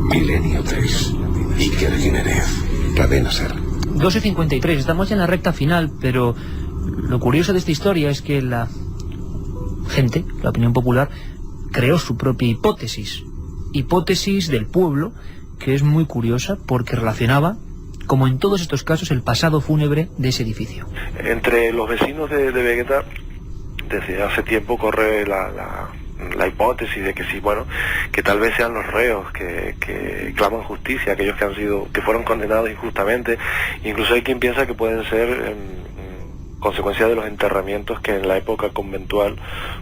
E: Milenio 3. Iker Jiménez. Cadena SER.
D: 12:53, estamos ya en la recta final, pero lo curioso de esta historia es que la gente, la opinión popular, creó su propia hipótesis del pueblo, que es muy curiosa porque relacionaba, como en todos estos casos, el pasado fúnebre de ese edificio.
K: Entre los vecinos de Vegueta, desde hace tiempo corre la hipótesis de que sí, bueno, que tal vez sean los reos que claman justicia, aquellos que fueron condenados injustamente. Incluso hay quien piensa que pueden ser consecuencia de los enterramientos que en la época conventual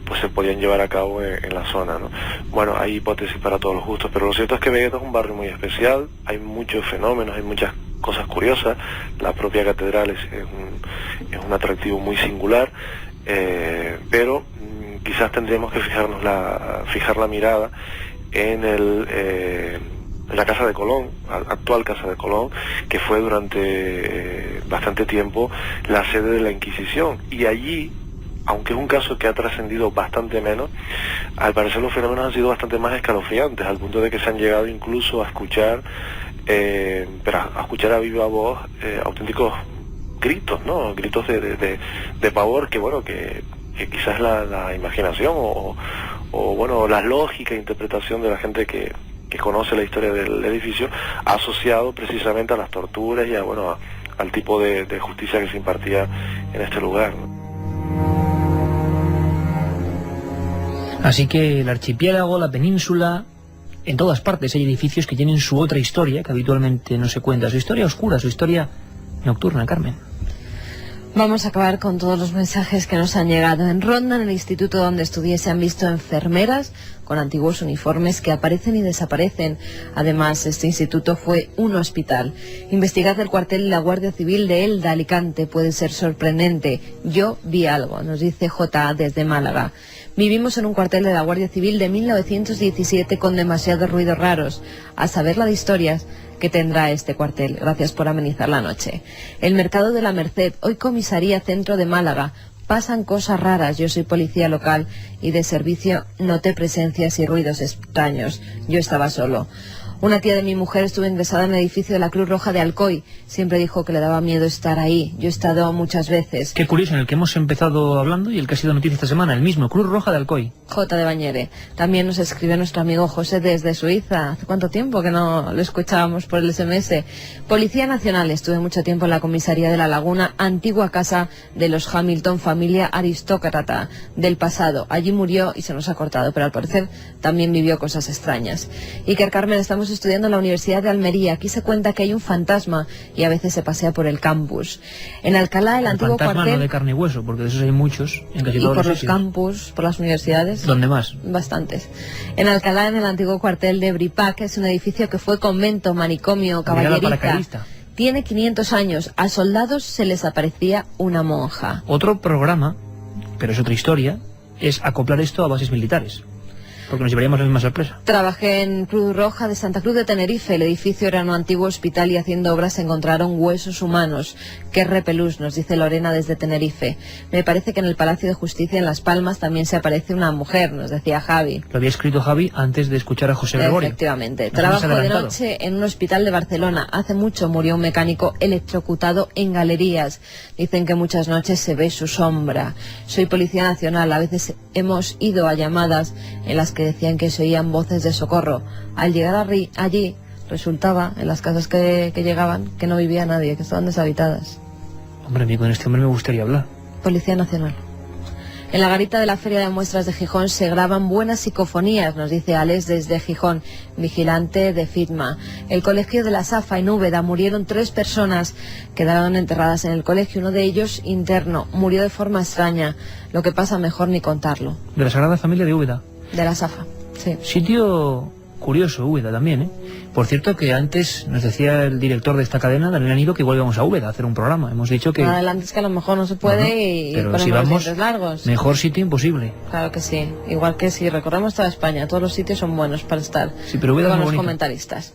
K: pues se podían llevar a cabo en la zona, ¿no? Bueno, hay hipótesis para todos los gustos, pero lo cierto es que Vegueta es un barrio muy especial, hay muchos fenómenos, hay muchas cosas curiosas. La propia catedral es un atractivo muy singular, pero quizás tendríamos que fijar la mirada en la Casa de Colón, actual Casa de Colón, que fue durante bastante tiempo la sede de la Inquisición. Y allí, aunque es un caso que ha trascendido bastante menos, al parecer los fenómenos han sido bastante más escalofriantes, al punto de que se han llegado incluso a escuchar, a escuchar a viva voz auténticos gritos, ¿no? Gritos de pavor que, bueno, que quizás la imaginación o bueno, la lógica interpretación de la gente que conoce la historia del edificio ha asociado precisamente a las torturas y a, bueno, al tipo de justicia que se impartía en este lugar, ¿no?
D: Así que el archipiélago, la península, en todas partes hay edificios que tienen su otra historia que habitualmente no se cuenta, su historia oscura, su historia nocturna, Carmen.
G: Vamos a acabar con todos los mensajes que nos han llegado. En Ronda, en el instituto donde estudié, se han visto enfermeras con antiguos uniformes que aparecen y desaparecen. Además, este instituto fue un hospital. Investigad el cuartel y la Guardia Civil de Elda, Alicante. Puede ser sorprendente. Yo vi algo, nos dice J.A. desde Málaga. Vivimos en un cuartel de la Guardia Civil de 1917 con demasiados ruidos raros. A saber la de historias que tendrá este cuartel. Gracias por amenizar la noche. El Mercado de la Merced, hoy comisaría centro de Málaga. Pasan cosas raras. Yo soy policía local y de servicio noté presencias y ruidos extraños. Yo estaba solo. Una tía de mi mujer estuvo ingresada en el edificio de la Cruz Roja de Alcoy. Siempre dijo que le daba miedo estar ahí. Yo he estado muchas veces.
D: Qué curioso, en el que hemos empezado hablando y el que ha sido noticia esta semana, el mismo, Cruz Roja de Alcoy.
G: J. de Bañere. También nos escribe nuestro amigo José desde Suiza. ¿Hace cuánto tiempo que no lo escuchábamos por el SMS? Policía Nacional. Estuve mucho tiempo en la comisaría de La Laguna, antigua casa de los Hamilton, familia aristócrata del pasado. Allí murió y se nos ha cortado, pero al parecer también vivió cosas extrañas. Iker Carmen, estamos estudiando en la Universidad de Almería. Aquí se cuenta que hay un fantasma y a veces se pasea por el campus. En Alcalá, el antiguo cuartel...
D: no de carne y hueso, porque de esos hay muchos en casi todos
G: por
D: los
G: los
D: sitios.
G: campus, por las universidades.
D: ¿Dónde más?
G: Bastantes. En Alcalá, en el antiguo cuartel de Bripac, es un edificio que fue convento, manicomio, caballerista. Tiene 500 años. A soldados se les aparecía una monja.
D: Otro programa, pero es otra historia, es acoplar esto a bases militares, porque nos llevaríamos la misma sorpresa.
G: Trabajé en Cruz Roja de Santa Cruz de Tenerife. El edificio era un antiguo hospital y haciendo obras se encontraron huesos humanos. Qué repelús, nos dice Lorena desde Tenerife. Me parece que en el Palacio de Justicia en Las Palmas también se aparece una mujer, nos decía Javi.
D: Lo había escrito Javi antes de escuchar a José Gregorio.
G: Efectivamente. Trabajo de noche en un hospital de Barcelona. Hace mucho murió un mecánico electrocutado en galerías. Dicen que muchas noches se ve su sombra. Soy policía nacional. A veces hemos ido a llamadas en las que decían que se oían voces de socorro. Al llegar allí, resultaba, en las casas que llegaban, que no vivía nadie, que estaban deshabitadas.
D: Hombre, a mí con este hombre me gustaría hablar.
G: Policía Nacional. En la garita de la Feria de Muestras de Gijón se graban buenas psicofonías, nos dice Alex desde Gijón, vigilante de FITMA. El colegio de la Safa en Úbeda murieron 3 personas, quedaron enterradas en el colegio, uno de ellos interno, murió de forma extraña. Lo que pasa mejor ni contarlo.
D: De la Sagrada Familia de Úbeda.
G: De la Safa, sí.
D: Sitio curioso, Úbeda también, ¿eh? Por cierto que antes nos decía el director de esta cadena, Daniel Anilo, que igual íbamos a Úbeda a hacer un programa. Hemos dicho que...
G: Adelante, es que a lo mejor no se puede y
D: pero
G: ponemos
D: si
G: los
D: vamos,
G: dientes largos.
D: Mejor sitio imposible.
G: Claro que sí. Igual que si recorremos toda España, todos los sitios son buenos para estar
D: sí, pero Úbeda
G: con
D: es muy
G: los
D: bonito.
G: Comentaristas.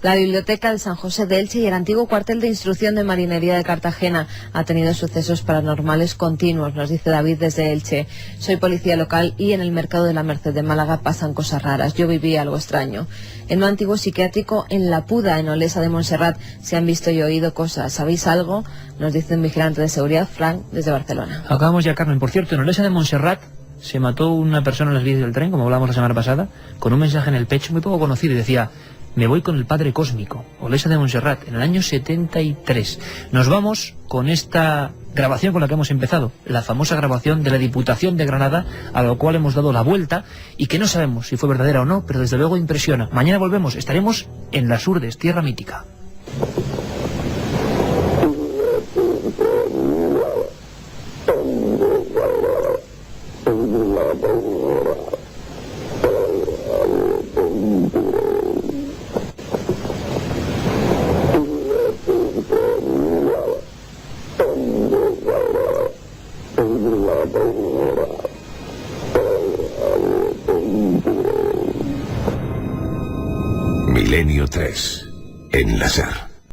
G: La biblioteca de San José de Elche y el antiguo cuartel de instrucción de Marinería de Cartagena ha tenido sucesos paranormales continuos, nos dice David desde Elche. Soy policía local y en el Mercado de la Merced de Málaga pasan cosas raras. Yo viví algo extraño. En un antiguo psiquiátrico en La Puda, en Olesa de Montserrat, se han visto y oído cosas. ¿Sabéis algo? Nos dice un vigilante de seguridad, Frank, desde Barcelona.
D: Acabamos ya, Carmen. Por cierto, en Olesa de Montserrat se mató una persona en las vías del tren, como hablábamos la semana pasada, con un mensaje en el pecho muy poco conocido y decía: me voy con el Padre Cósmico. Olesa de Montserrat, en el año 73. Nos vamos con esta grabación con la que hemos empezado, la famosa grabación de la Diputación de Granada, a la cual hemos dado la vuelta y que no sabemos si fue verdadera o no, pero desde luego impresiona. Mañana volvemos, estaremos en Las Urdes, tierra mítica.
E: Milenio 3. 3, en la SER.